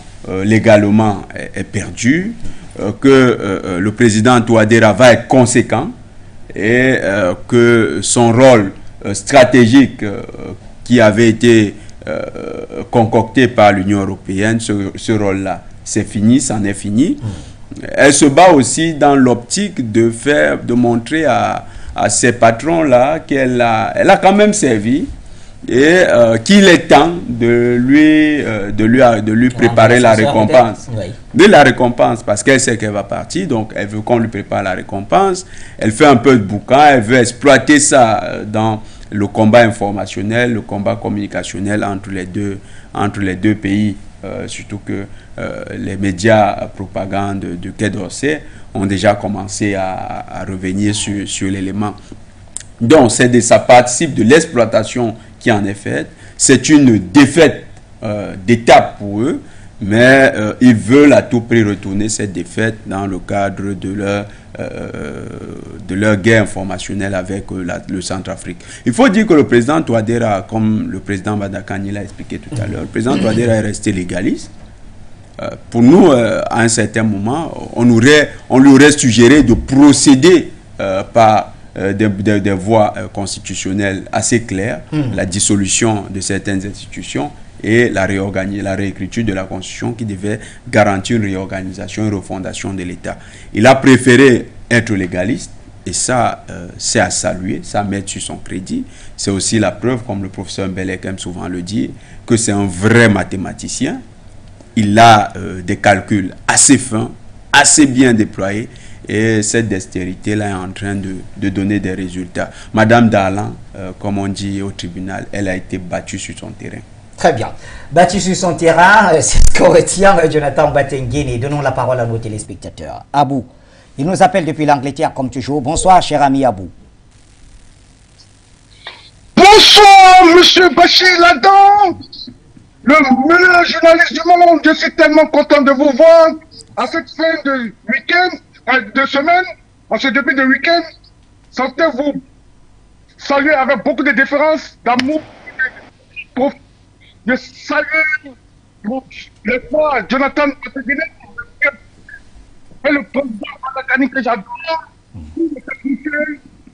légalement est perdue, que le président Touadéra va être conséquent, et que son rôle stratégique qui avait été concocté par l'Union européenne, ce rôle-là, c'est fini, c'en est fini. Elle se bat aussi dans l'optique de montrer à ces patrons-là qu'elle a quand même servi et qu'il est temps de lui préparer la récompense. Oui. De la récompense, parce qu'elle sait qu'elle va partir, donc elle veut qu'on lui prépare la récompense. Elle fait un peu de boucan, elle veut exploiter ça dans le combat informationnel, le combat communicationnel entre les deux pays, surtout que les médias propagande de Quai d'Orsay ont déjà commencé à revenir sur l'élément. Donc, ça participe de l'exploitation qui en est faite. C'est une défaite d'étape pour eux, mais ils veulent à tout prix retourner cette défaite dans le cadre de leur guerre informationnelle avec le Centrafrique. Il faut dire que le président Touadéra, comme le président Badakani l'a expliqué tout à l'heure, le président Touadéra est resté légaliste. Pour nous, à un certain moment, on lui aurait suggéré de procéder par des voies constitutionnelles assez claires, la dissolution de certaines institutions et la réécriture de la Constitution qui devait garantir une réorganisation, une refondation de l'État. Il a préféré être légaliste et ça, c'est à saluer, ça met sur son crédit. C'est aussi la preuve, comme le professeur Mbelek aime souvent le dire, que c'est un vrai mathématicien. Il a des calculs assez fins, assez bien déployés. Et cette dextérité-là est en train de donner des résultats. Madame Darlan, comme on dit au tribunal, elle a été battue sur son terrain. Très bien. Battue sur son terrain, c'est ce qu'on retient, Jonathan Batengene. Donnons la parole à nos téléspectateurs. Abou, il nous appelle depuis l'Angleterre comme toujours. Bonsoir, cher ami Abou. Bonsoir, monsieur Bachir Ladan, le meilleur journaliste du monde. Je suis tellement content de vous voir à cette fin de week-end. De semaine, en ce début de week-end, sentez-vous saluer avec beaucoup de déférence, d'amour, de saluer le roi Jonathan Et le président Madakani que j'adore, le technicien,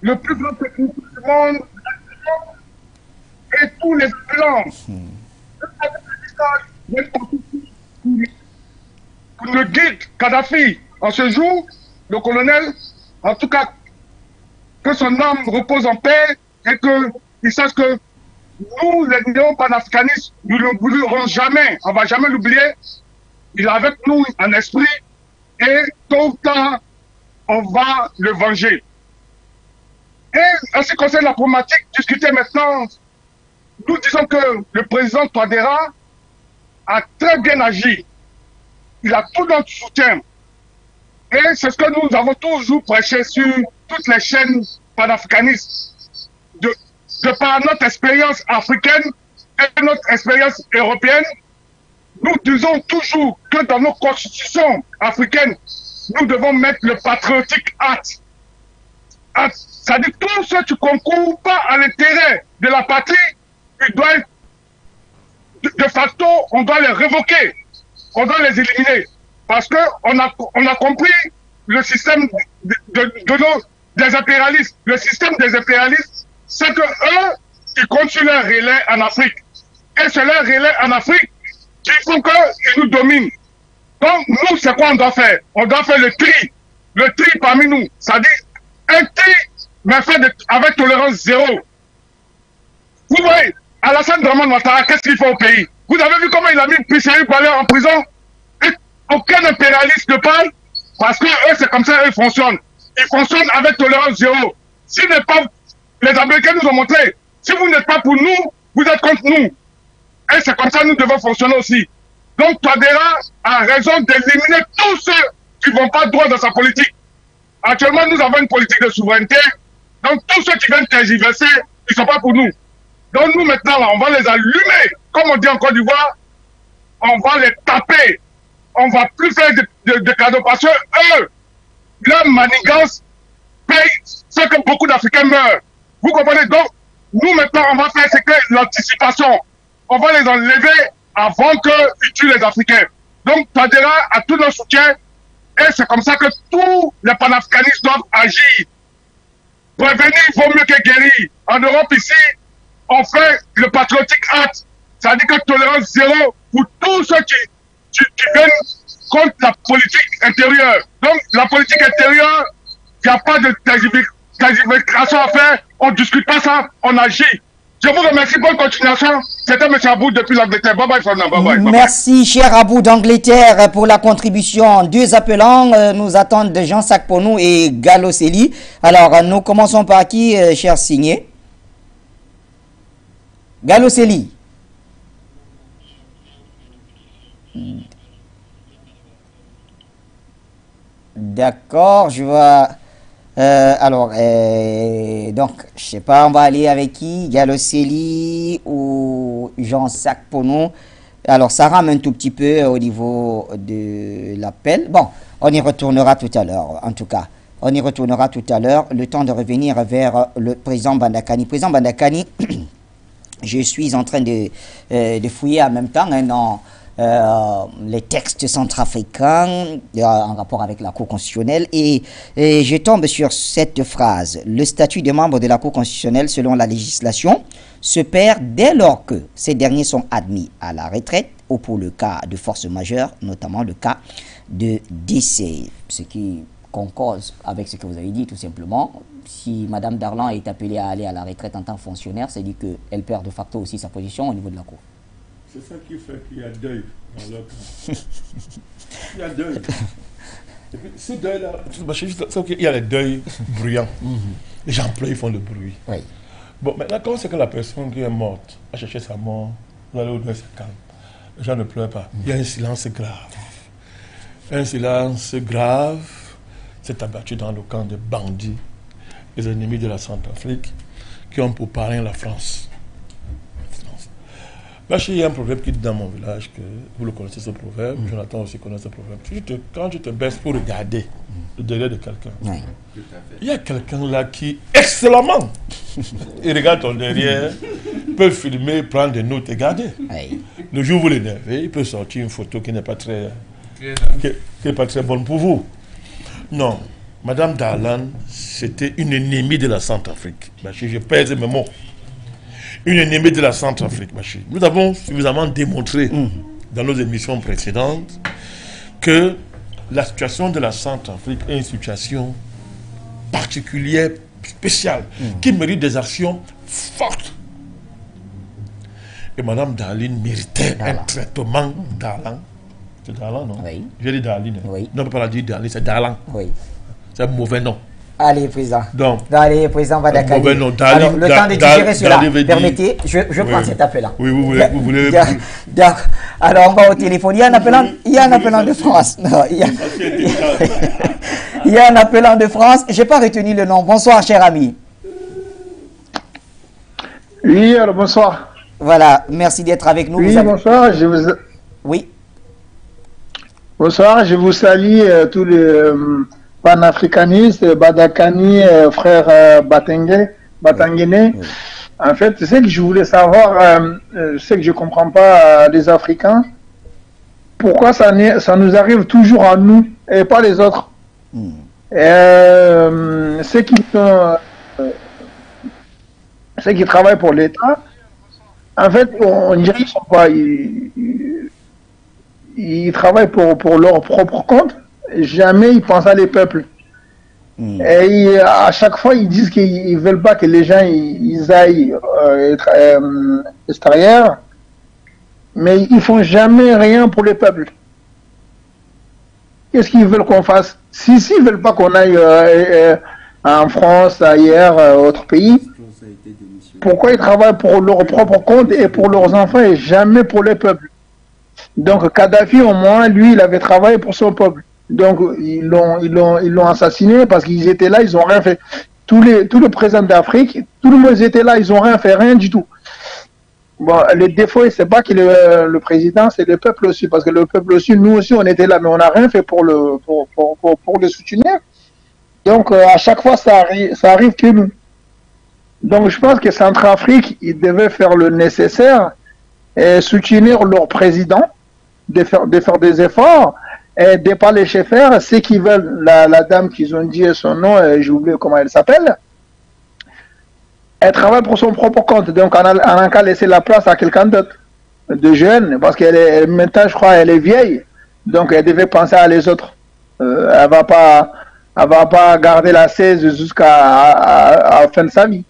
le plus grand technicien du monde, et tous les plans. Le guide Kadhafi, en ce jour, le colonel, en tout cas, que son âme repose en paix et qu'il sache que nous, les néo-panafricanistes, nous ne l'oublierons jamais, on ne va jamais l'oublier. Il est avec nous en esprit et tôt ou tard, on va le venger. Et en ce qui concerne la problématique discutée maintenant, nous disons que le président Touadéra a très bien agi. Il a tout notre soutien. Et c'est ce que nous avons toujours prêché sur toutes les chaînes panafricanistes. De par notre expérience africaine et notre expérience européenne, nous disons toujours que dans nos constitutions africaines, nous devons mettre le patriotic act. C'est-à-dire que tous ceux qui ne concourent pas à l'intérêt de la patrie, ils doivent, de facto, on doit les révoquer. On doit les éliminer. Parce qu'on a compris le système des impérialistes. Le système des impérialistes, c'est que eux, ils comptent sur leur relais en Afrique. Et c'est leur relais en Afrique qui font qu'ils nous dominent. Donc, nous, c'est quoi on doit faire? On doit faire le tri parmi nous. C'est-à-dire, un tri, mais fait avec tolérance zéro. Vous voyez, Alassane Dramane Ouattara, qu'est-ce qu'il fait au pays? Vous avez vu comment il a mis Pissarri Balé en prison? Et aucun impérialiste ne parle, parce que eux, c'est comme ça, eux fonctionnent. Ils fonctionnent avec tolérance zéro. Si n'est pas, les Américains nous ont montré, si vous n'êtes pas pour nous, vous êtes contre nous. Et c'est comme ça que nous devons fonctionner aussi. Donc, Touadéra a raison d'éliminer tous ceux qui ne vont pas droit dans sa politique. Actuellement, nous avons une politique de souveraineté. Donc, tous ceux qui viennent tergiverser, ils ne sont pas pour nous. Donc, nous, maintenant, là, on va les allumer. Comme on dit en Côte d'Ivoire, on va les taper. On ne va plus faire de cadeaux parce que eux, leur manigance paye ce que beaucoup d'Africains meurent. Vous comprenez? Donc, nous, maintenant, on va faire ce que l'anticipation. On va les enlever avant qu'ils tuent les Africains. Donc, Touadéra a tout notre soutien. Et c'est comme ça que tous les panafricanistes doivent agir. Prévenir vaut mieux que guérir. En Europe, ici, on fait le patriotic act. C'est-à-dire que tolérance zéro pour tous ceux qui viennent contre la politique intérieure. Donc, la politique intérieure, il n'y a pas de tergiversation à faire. On ne discute pas ça, on agit. Je vous remercie. Bonne continuation. C'était M. Abou depuis l'Angleterre. Bye bye, Fernand. Bye bye. Merci, cher Abou d'Angleterre, pour la contribution. Deux appelants nous attendent, Jean Sakponou et Gallo Seli. Alors, nous commençons par qui, cher Signé? Gallo Seli. D'accord, je vois. Donc, je sais pas, on va aller avec qui? Gallo Seli ou Jean Sakponou? Alors, ça rame un tout petit peu au niveau de l'appel. Bon, on y retournera tout à l'heure, en tout cas. On y retournera tout à l'heure. Le temps de revenir vers le président Bandakani. Président Bandakani, je suis en train de fouiller en même temps dans les textes centrafricains en rapport avec la Cour constitutionnelle et je tombe sur cette phrase. Le statut de membre de la Cour constitutionnelle selon la législation se perd dès lors que ces derniers sont admis à la retraite ou pour le cas de force majeure, notamment le cas de décès. Ce qui concorde avec ce que vous avez dit tout simplement. Si Mme Darlan est appelée à aller à la retraite en tant que fonctionnaire, c'est dit qu'elle perd de facto aussi sa position au niveau de la Cour. C'est ça qui fait qu'il y a deuil dans leur camp. Il y a deuil. Et puis, ce deuil-là, il y a les deuils bruyants. Les gens pleurent, ils font le bruit. Oui. Bon, maintenant, quand c'est que la personne qui est morte a cherché sa mort, vous allez au deuil, c'est calme. Les gens ne pleurent pas. Il y a un silence grave. Un silence grave s'est abattu dans le camp des bandits, les ennemis de la Centrafrique, qui ont pour parrain la France. Il y a un proverbe qui dit dans mon village, que vous le connaissez ce proverbe, Jonathan aussi connaît ce proverbe. Quand tu te baisses pour regarder le derrière de quelqu'un, il y a quelqu'un là qui, excellemment, il regarde ton derrière, peut filmer, prendre des notes et garder. Le jour où vous l'énervez, il peut sortir une photo qui n'est pas très bonne pour vous. Non. Madame Darlan, c'était une ennemie de la Centrafrique. Je pèse mes mots. Une ennemie de la Centrafrique. Nous avons suffisamment démontré dans nos émissions précédentes que la situation de la Centrafrique est une situation particulière, spéciale, qui mérite des actions fortes. Et Madame Darlan méritait un traitement Darlan. C'est Darlan, non? Oui. J'ai dit Darlan. Oui. Non, on ne peut pas dire Darlan, c'est Darlan. Oui. C'est un mauvais nom. Allez, président. Donc, allez, président Badakani. Alors, le temps de digérer cela. Permettez, je prends cet appelant. Oui, vous voulez. D'accord. Alors, on va au téléphone. Il y a un appelant, de France. Non, il y a un appelant de France. Je n'ai pas retenu le nom. Bonsoir, cher ami. Oui, alors bonsoir. Voilà, merci d'être avec nous. Oui, bonsoir. Oui. Bonsoir, je vous salue tous les panafricanistes, Badakani, frère Batangene. Oui. En fait, c'est ce que je voulais savoir, c'est que je ne comprends pas les Africains. Pourquoi ça nous arrive toujours à nous et pas les autres? Ceux qui travaillent pour l'État, en fait, on dirait qu'ils sont pas... Ils travaillent pour leur propre compte. Jamais ils pensent à les peuples. Et à chaque fois, ils disent qu'ils ne veulent pas que les gens ils aillent extérieur. Mais ils ne font jamais rien pour les peuples. Qu'est-ce qu'ils veulent qu'on fasse? S'ils ne veulent pas qu'on aille en France, ailleurs, autre pays, pourquoi ils travaillent pour leur propre compte et pour leurs enfants et jamais pour les peuples? Donc Kadhafi, au moins, lui, il avait travaillé pour son peuple. Donc ils l'ont assassiné parce qu'ils étaient là, ils n'ont rien fait. Tous les présidents d'Afrique, tout le monde était là, ils n'ont rien fait, rien du tout. Bon, le défaut, c'est pas que le président, c'est le peuple aussi, parce que le peuple aussi, nous aussi, on était là, mais on n'a rien fait pour le soutenir. Donc à chaque fois, ça arrive que nous. Donc je pense que Centrafrique, ils devaient faire le nécessaire et soutenir leur président, de faire des efforts et de ne pas laisser faire ce qu'ils veulent. La dame qu'ils ont dit son nom, j'ai oublié comment elle s'appelle, elle travaille pour son propre compte, donc on n'a qu'à laisser la place à quelqu'un d'autre, de jeune, parce qu'elle est maintenant, je crois, elle est vieille, donc elle devait penser à les autres. Elle va pas garder la 16 jusqu'à la fin de sa vie.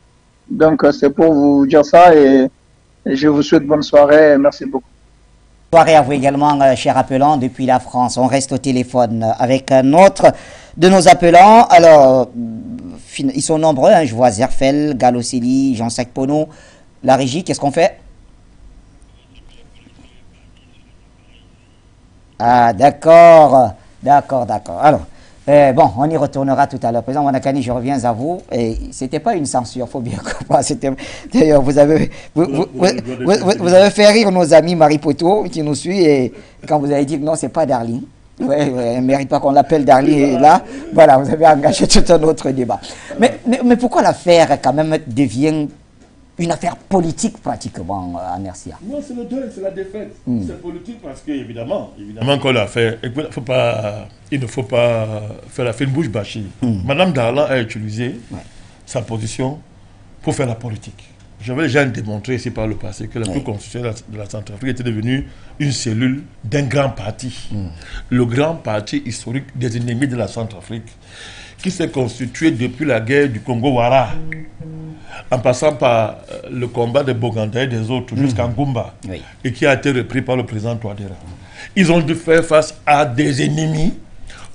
Donc c'est pour vous dire ça et je vous souhaite bonne soirée. Merci beaucoup. Bonne soirée à vous également, cher appelant, depuis la France. On reste au téléphone avec un autre de nos appelants. Alors, ils sont nombreux. Hein. Je vois Zerfel, Galoceli, Jean-Sac Pono. La régie, qu'est-ce qu'on fait? Ah, d'accord. D'accord. Alors, bon, on y retournera tout à l'heure. Président Wanakani, je reviens à vous. Ce n'était pas une censure, il faut bien comprendre. D'ailleurs, vous avez fait rire nos amis Marie Poto qui nous suit et quand vous avez dit que non, c'est pas Darling. Elle ne mérite pas qu'on l'appelle Darling. Et là, voilà, vous avez engagé tout un autre débat. Mais pourquoi l'affaire, quand même, devient une affaire politique pratiquement en RCA? Non, c'est le deuil, c'est la défaite. C'est politique parce que, évidemment qu'on l'a fait, il ne faut pas faire la fine bouche bâchée. Madame Darlan a utilisé sa position pour faire la politique. J'avais déjà démontré ici par le passé que la Cour constitutionnelle de la Centrafrique était devenue une cellule d'un grand parti. Le grand parti historique des ennemis de la Centrafrique, qui s'est constitué depuis la guerre du Congo-Wara, en passant par le combat de Boganda et des autres jusqu'à Ngumba, et qui a été repris par le président Touadéra. Ils ont dû faire face à des ennemis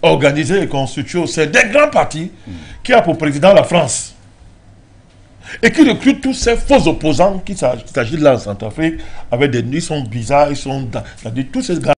organisés et constitués au sein d'un grand parti qui a pour président la France et qui recrute tous ces faux opposants qui s'agit de la Centrafrique avec des... Ils sont bizarres, ils sont... tous ces gars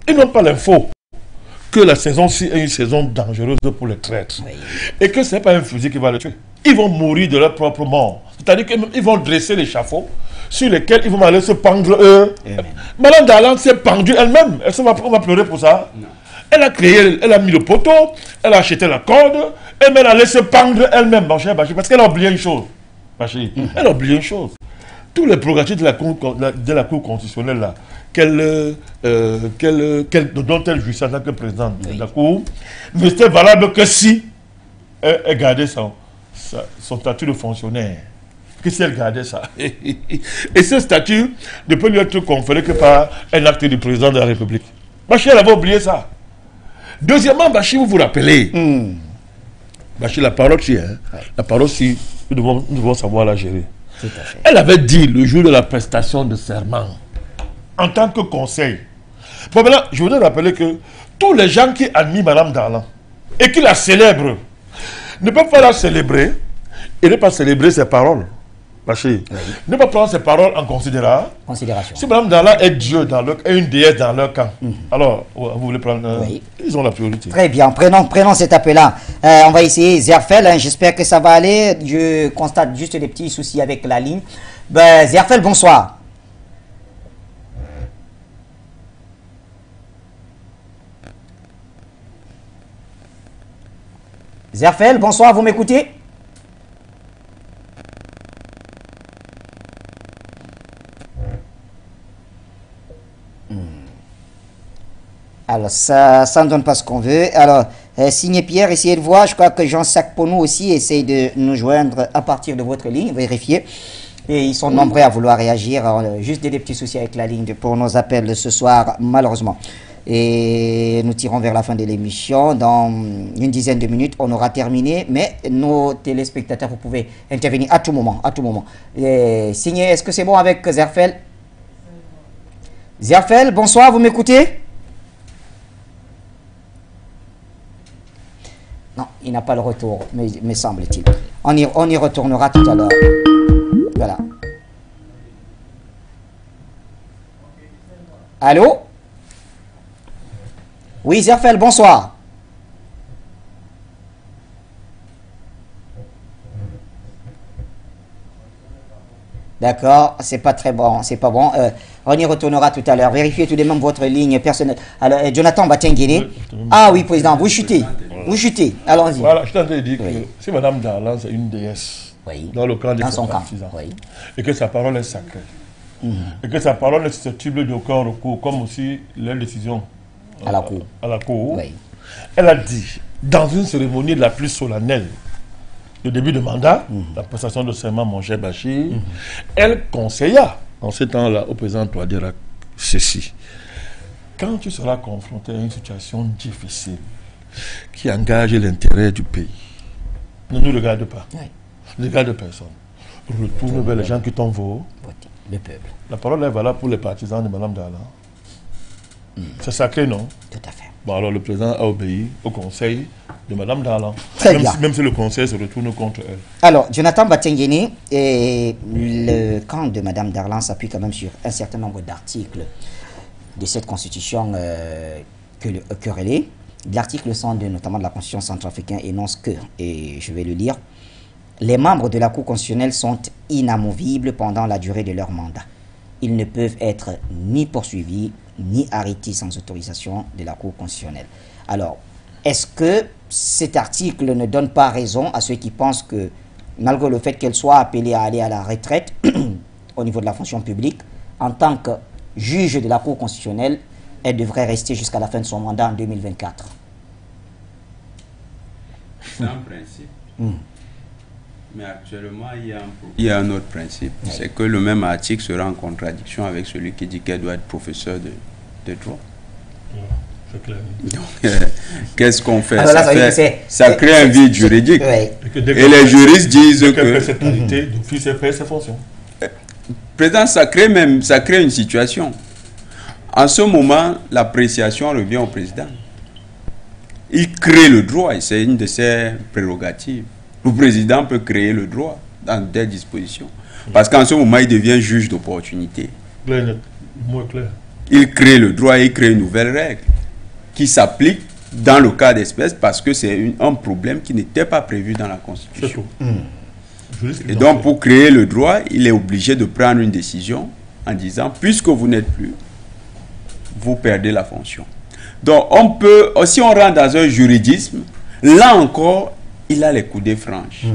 Ils n'ont pas l'info que la saison-ci est une saison dangereuse pour les traîtres. Oui. Et que ce n'est pas un fusil qui va les tuer. Ils vont mourir de leur propre mort. C'est-à-dire qu'ils vont dresser l'échafaud sur lesquels ils vont aller se pendre eux. Madame Darlan s'est pendue elle-même. On va pleurer pour ça. Non. Elle a créé, elle a mis le poteau, elle a acheté la corde, et elle a laissé se pendre elle-même, parce qu'elle a oublié une chose. Elle a oublié une chose. Tous les prérogatives de la Cour constitutionnelle là, dont elle jouissait en tant que présidente de la Cour, ne c'était valable que si elle gardait son statut de fonctionnaire. Que si elle gardait ça. Et ce statut ne peut lui être conféré que par un acte du président de la République. Bachir avait oublié ça. Deuxièmement, Bachir, vous vous rappelez, Bachir, la parole, si, la parole, si, nous devons savoir la gérer. Elle avait dit le jour de la prestation de serment, en tant que conseil. Bon, maintenant, je voudrais rappeler que tous les gens qui admirent Mme Darlan et qui la célèbrent ne peuvent pas la célébrer et ne pas célébrer ses paroles. Bachir, ne pas prendre ses paroles en considération. Si Mme Darlan est Dieu est une déesse dans leur camp, alors vous voulez prendre. Ils ont la priorité. Très bien, prenons cet appel-là. On va essayer Zerfel, j'espère que ça va aller. Je constate juste des petits soucis avec la ligne. Zerfel, bonsoir. Zerfel, bonsoir, vous m'écoutez? Alors, ça ne donne pas ce qu'on veut. Alors, Signé Pierre, essayez de voir. Je crois que Jean Sacponou aussi essaye de nous joindre à partir de votre ligne. Vérifiez. Et ils sont nombreux à vouloir réagir. Alors, juste des petits soucis avec la ligne pour nos appels ce soir, malheureusement. Et nous tirons vers la fin de l'émission. Dans une dizaine de minutes, on aura terminé. Mais nos téléspectateurs, vous pouvez intervenir à tout moment. Signé, est-ce que c'est bon avec Zerfel? Zerfel, bonsoir, vous m'écoutez? Non, il n'a pas le retour, me semble-t-il. On y retournera tout à l'heure. Voilà. Allô? Oui, Zerfel, bonsoir. D'accord, c'est pas très bon, c'est pas bon. On y retournera tout à l'heure. Vérifiez tout de même votre ligne personnelle. Alors, Jonathan Batenguini. Ah oui, président, vous chutez. Vous chutez. Allons-y. Voilà, je suis en train de dire que si Mme Darlan, c'est une déesse dans le camp des partisans, et que sa parole est sacrée, et que sa parole est susceptible d'aucun recours, comme aussi les décisions à la Cour. Elle a dit, dans une cérémonie la plus solennelle, le début de mandat, la prestation de serment, mon cher Bachir, elle conseilla, en ce temps-là, au président Touadéra, ceci. Quand tu seras confronté à une situation difficile qui engage l'intérêt du pays, ne nous regarde pas. Ne regarde personne. Retourne vers les gens qui t'ont voté. Le peuple. La parole est valable pour les partisans de Mme Darlan. C'est sacré, non? Tout à fait. Bon, alors le président a obéi au conseil de Mme Darlan. Très bien. Même si le conseil se retourne contre elle. Alors, Jonathan Batenguini, le camp de Mme Darlan s'appuie quand même sur un certain nombre d'articles de cette constitution querellée. L'article 102, notamment de la constitution centrafricaine, énonce que, et je vais le lire, les membres de la Cour constitutionnelle sont inamovibles pendant la durée de leur mandat. Ils ne peuvent être ni poursuivis, ni arrêtés sans autorisation de la Cour constitutionnelle. Alors, est-ce que cet article ne donne pas raison à ceux qui pensent que, malgré le fait qu'elle soit appelée à aller à la retraite au niveau de la fonction publique, en tant que juge de la Cour constitutionnelle, elle devrait rester jusqu'à la fin de son mandat en 2024? C'est un principe. Mais actuellement, il y a un autre principe. C'est que le même article sera en contradiction avec celui qui dit qu'elle doit être professeur de droit. C'est clair. Donc, qu'est-ce qu'on fait? Alors là, ça crée un vide juridique. Et les juristes disent que cette qualité d'office est fait ses fonctions. Président, ça crée une situation. En ce moment, l'appréciation revient au président. Il crée le droit et c'est une de ses prérogatives. Le président peut créer le droit dans des dispositions. Parce qu'en ce moment, il devient juge d'opportunité. Clair, moins clair. il crée le droit et il crée une nouvelle règle qui s'applique dans le cas d'espèce parce que c'est un problème qui n'était pas prévu dans la Constitution. Et donc, pour créer le droit, il est obligé de prendre une décision en disant, puisque vous n'êtes plus, vous perdez la fonction. Donc, on peut, si on rentre dans un juridisme, là encore, il a les coudées franches.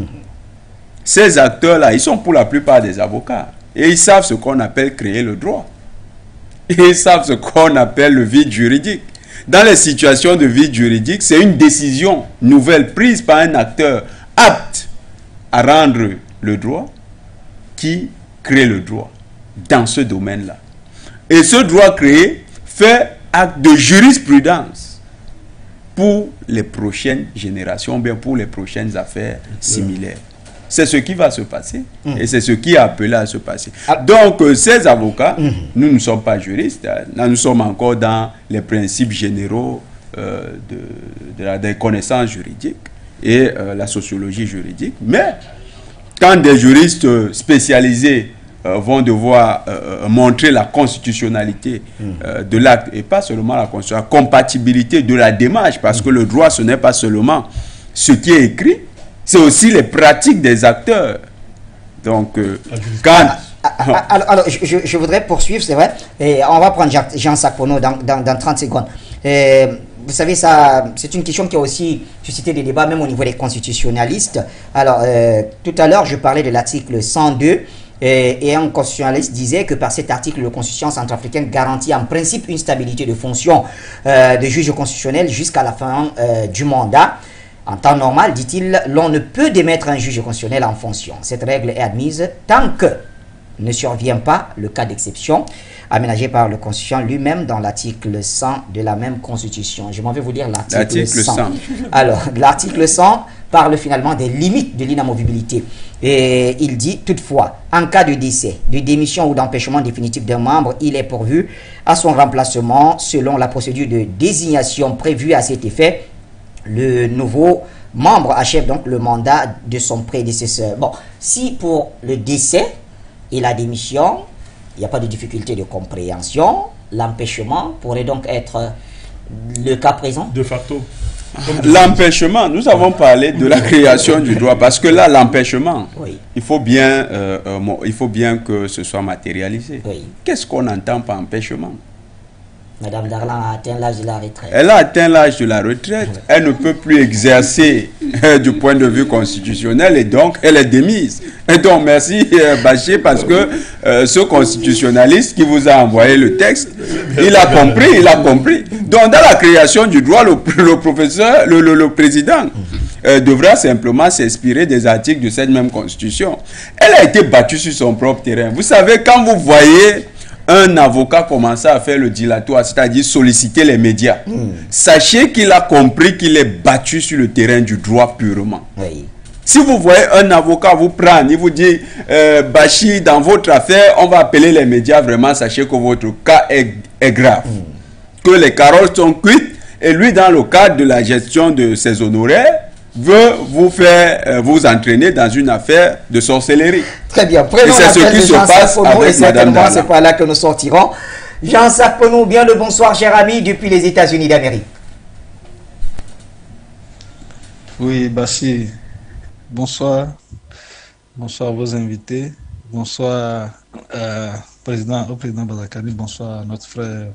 Ces acteurs-là, ils sont pour la plupart des avocats. Et ils savent ce qu'on appelle créer le droit. Et ils savent ce qu'on appelle le vide juridique. Dans les situations de vide juridique, c'est une décision nouvelle prise par un acteur apte à rendre le droit qui crée le droit dans ce domaine-là. Et ce droit créé fait acte de jurisprudence pour les prochaines générations, bien pour les prochaines affaires similaires. C'est ce qui va se passer et c'est ce qui est appelé à se passer. Donc, ces avocats, nous ne sommes pas juristes, nous sommes encore dans les principes généraux des connaissances juridiques et la sociologie juridique. Mais, quand des juristes spécialisés vont devoir montrer la constitutionnalité de l'acte, et pas seulement la constitution, la compatibilité de la démarche, parce que le droit, ce n'est pas seulement ce qui est écrit, c'est aussi les pratiques des acteurs. Donc, quand... Alors, je voudrais poursuivre, c'est vrai, et on va prendre Jean Sarkono dans 30 secondes. Vous savez, ça, c'est une question qui a aussi suscité des débats, même au niveau des constitutionnalistes. Alors, tout à l'heure, je parlais de l'article 102, et un constitutionnaliste disait que par cet article, le Constitution centrafricaine garantit en principe une stabilité de fonction de juge constitutionnel jusqu'à la fin du mandat. En temps normal, dit-il, l'on ne peut démettre un juge constitutionnel en fonction. Cette règle est admise tant que ne survient pas le cas d'exception aménagé par le Constitution lui-même dans l'article 100 de la même Constitution. Je m'en vais vous lire l'article 100. Alors, l'article 100 parle finalement des limites de l'inamovibilité. Et il dit, toutefois, en cas de décès, de démission ou d'empêchement définitif d'un membre, il est pourvu à son remplacement selon la procédure de désignation prévue à cet effet. Le nouveau membre achève donc le mandat de son prédécesseur. Bon, si pour le décès et la démission, il n'y a pas de difficulté de compréhension, l'empêchement pourrait donc être le cas présent. De facto. L'empêchement, nous avons parlé de la création du droit, parce que là, l'empêchement, oui, il faut bien que ce soit matérialisé. Oui. Qu'est-ce qu'on entend par empêchement? Madame Darlan a atteint l'âge de la retraite. Elle a atteint l'âge de la retraite. Elle ne peut plus exercer du point de vue constitutionnel et donc elle est démise. Et donc merci Bachir parce que ce constitutionnaliste qui vous a envoyé le texte, il a compris. Donc dans la création du droit, le président devra simplement s'inspirer des articles de cette même constitution. Elle a été battue sur son propre terrain. Vous savez, quand vous voyez un avocat commencer à faire le dilatoire, c'est-à-dire solliciter les médias, sachez qu'il a compris qu'il est battu sur le terrain du droit purement. Oui. Si vous voyez un avocat vous prendre, il vous dit Bachir, dans votre affaire, on va appeler les médias, vraiment, sachez que votre cas est grave. Que les carottes sont cuites, et lui, dans le cadre de la gestion de ses honoraires, veut vous faire vous entraîner dans une affaire de sorcellerie. Très bien. Et c'est ce qui se passe avec Madame Darlan. C'est pas là que nous sortirons. Jean Sarkono, bien le bonsoir, cher ami, depuis les États-Unis d'Amérique. Oui, Bachir. Bonsoir. Bonsoir à vos invités. Bonsoir au président Bazakani. Bonsoir à notre frère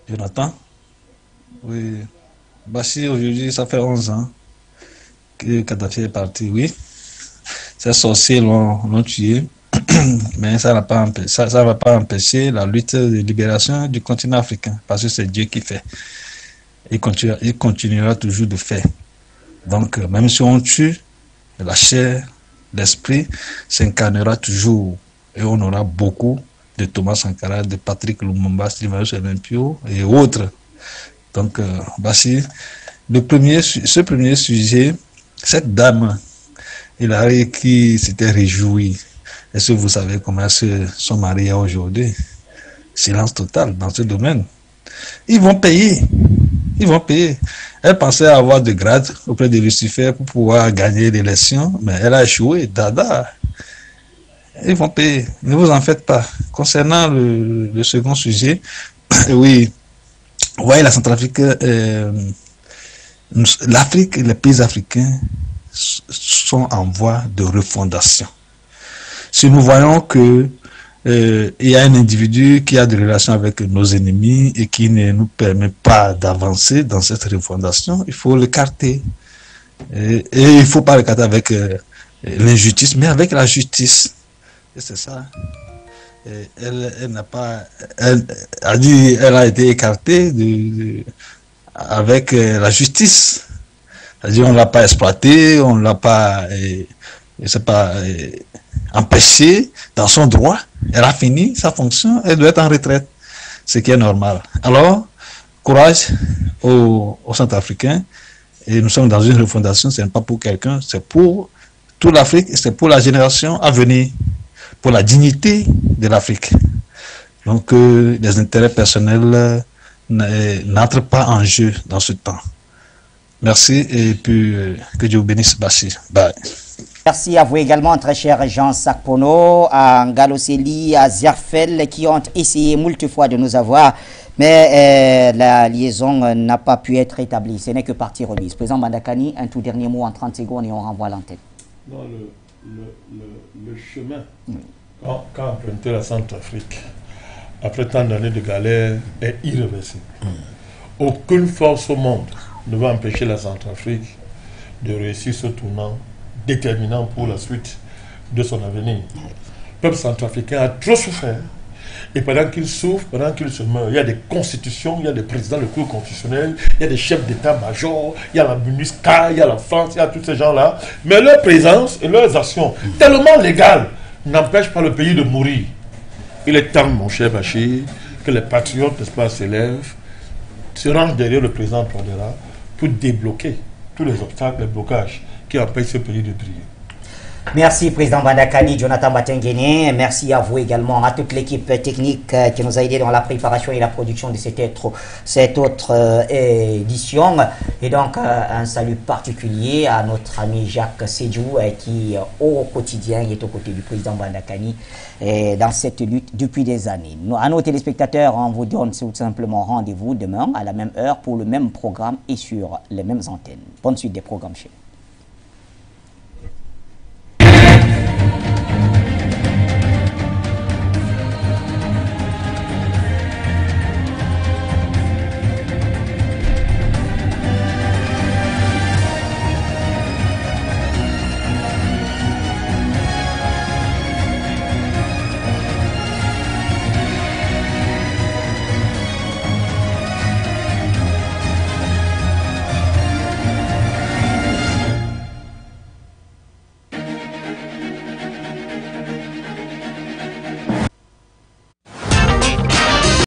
Jonathan. Oui. Bachir, aujourd'hui, ça fait 11 ans que Kadhafi est parti, oui. Ces sorciers l'ont tué, mais ça ne va pas empêcher la lutte de libération du continent africain, parce que c'est Dieu qui fait. Il continuera toujours de faire. Donc, même si on tue, la chair, l'esprit s'incarnera toujours. Et on aura beaucoup de Thomas Sankara, de Patrick Lumumba, Sylvain Olympio et autres. Donc, Bachir, ce premier sujet, cette dame, Hilary, qui s'était réjouie. Est-ce que vous savez comment son mari est aujourd'hui? Silence total dans ce domaine. Ils vont payer. Elle pensait avoir de grade auprès de Lucifer pour pouvoir gagner l'élection, mais elle a échoué. Dada. Ils vont payer. Ne vous en faites pas. Concernant le second sujet, oui, vous voyez, la Centrafrique, l'Afrique et les pays africains sont en voie de refondation. Si nous voyons que il y a un individu qui a des relations avec nos ennemis et qui ne nous permet pas d'avancer dans cette refondation, il faut l'écarter. Et il ne faut pas l'écarter avec l'injustice, mais avec la justice. Et c'est ça. Elle n'a pas... Elle a été écartée avec la justice. C'est-à-dire on ne l'a pas exploité, on ne l'a pas... empêché dans son droit. Elle a fini sa fonction, elle doit être en retraite, ce qui est normal. Alors, courage aux Centrafricains, et nous sommes dans une refondation, ce n'est pas pour quelqu'un, c'est pour toute l'Afrique, et c'est pour la génération à venir, pour la dignité de l'Afrique. Donc, les intérêts personnels n'entrent pas en jeu dans ce temps. Merci, et puis que Dieu vous bénisse, Bachir. Bye. Merci à vous également, très cher Jean Sakpono, à Ngaloseli, à Zerfel, qui ont essayé moult fois de nous avoir, mais la liaison n'a pas pu être établie. Ce n'est que partie remise. Président Bandakani, un tout dernier mot en 30 secondes et on renvoie l'antenne. Non, le chemin, quand emprunter la Centrafrique, après tant d'années de galère, est irréversible. Aucune force au monde ne va empêcher la Centrafrique de réussir ce tournant déterminant pour la suite de son avenir. Le peuple centrafricain a trop souffert. Et pendant qu'il souffre, pendant qu'il se meurt, il y a des constitutions, il y a des présidents de cour constitutionnelle, il y a des chefs d'état-major, il y a la MINUSCA, il y a la France, il y a tous ces gens-là. Mais leur présence et leurs actions, tellement légales, n'empêchent pas le pays de mourir. Il est temps, mon cher Bachir, que les patriotes, n'est-ce pas, s'élèvent, se rangent derrière le président Touadéra pour débloquer tous les obstacles, les blocages qui empêche ce pays de briller. Merci, Président Bandakani, Jonathan Batengene. Merci à vous également, à toute l'équipe technique qui nous a aidé dans la préparation et la production de cette autre édition. Et donc, un salut particulier à notre ami Jacques Sédjou qui, au quotidien, est aux côtés du Président Bandakani dans cette lutte depuis des années. À nos téléspectateurs, on vous donne tout simplement rendez-vous demain à la même heure pour le même programme et sur les mêmes antennes. Bonne suite des programmes chez nous.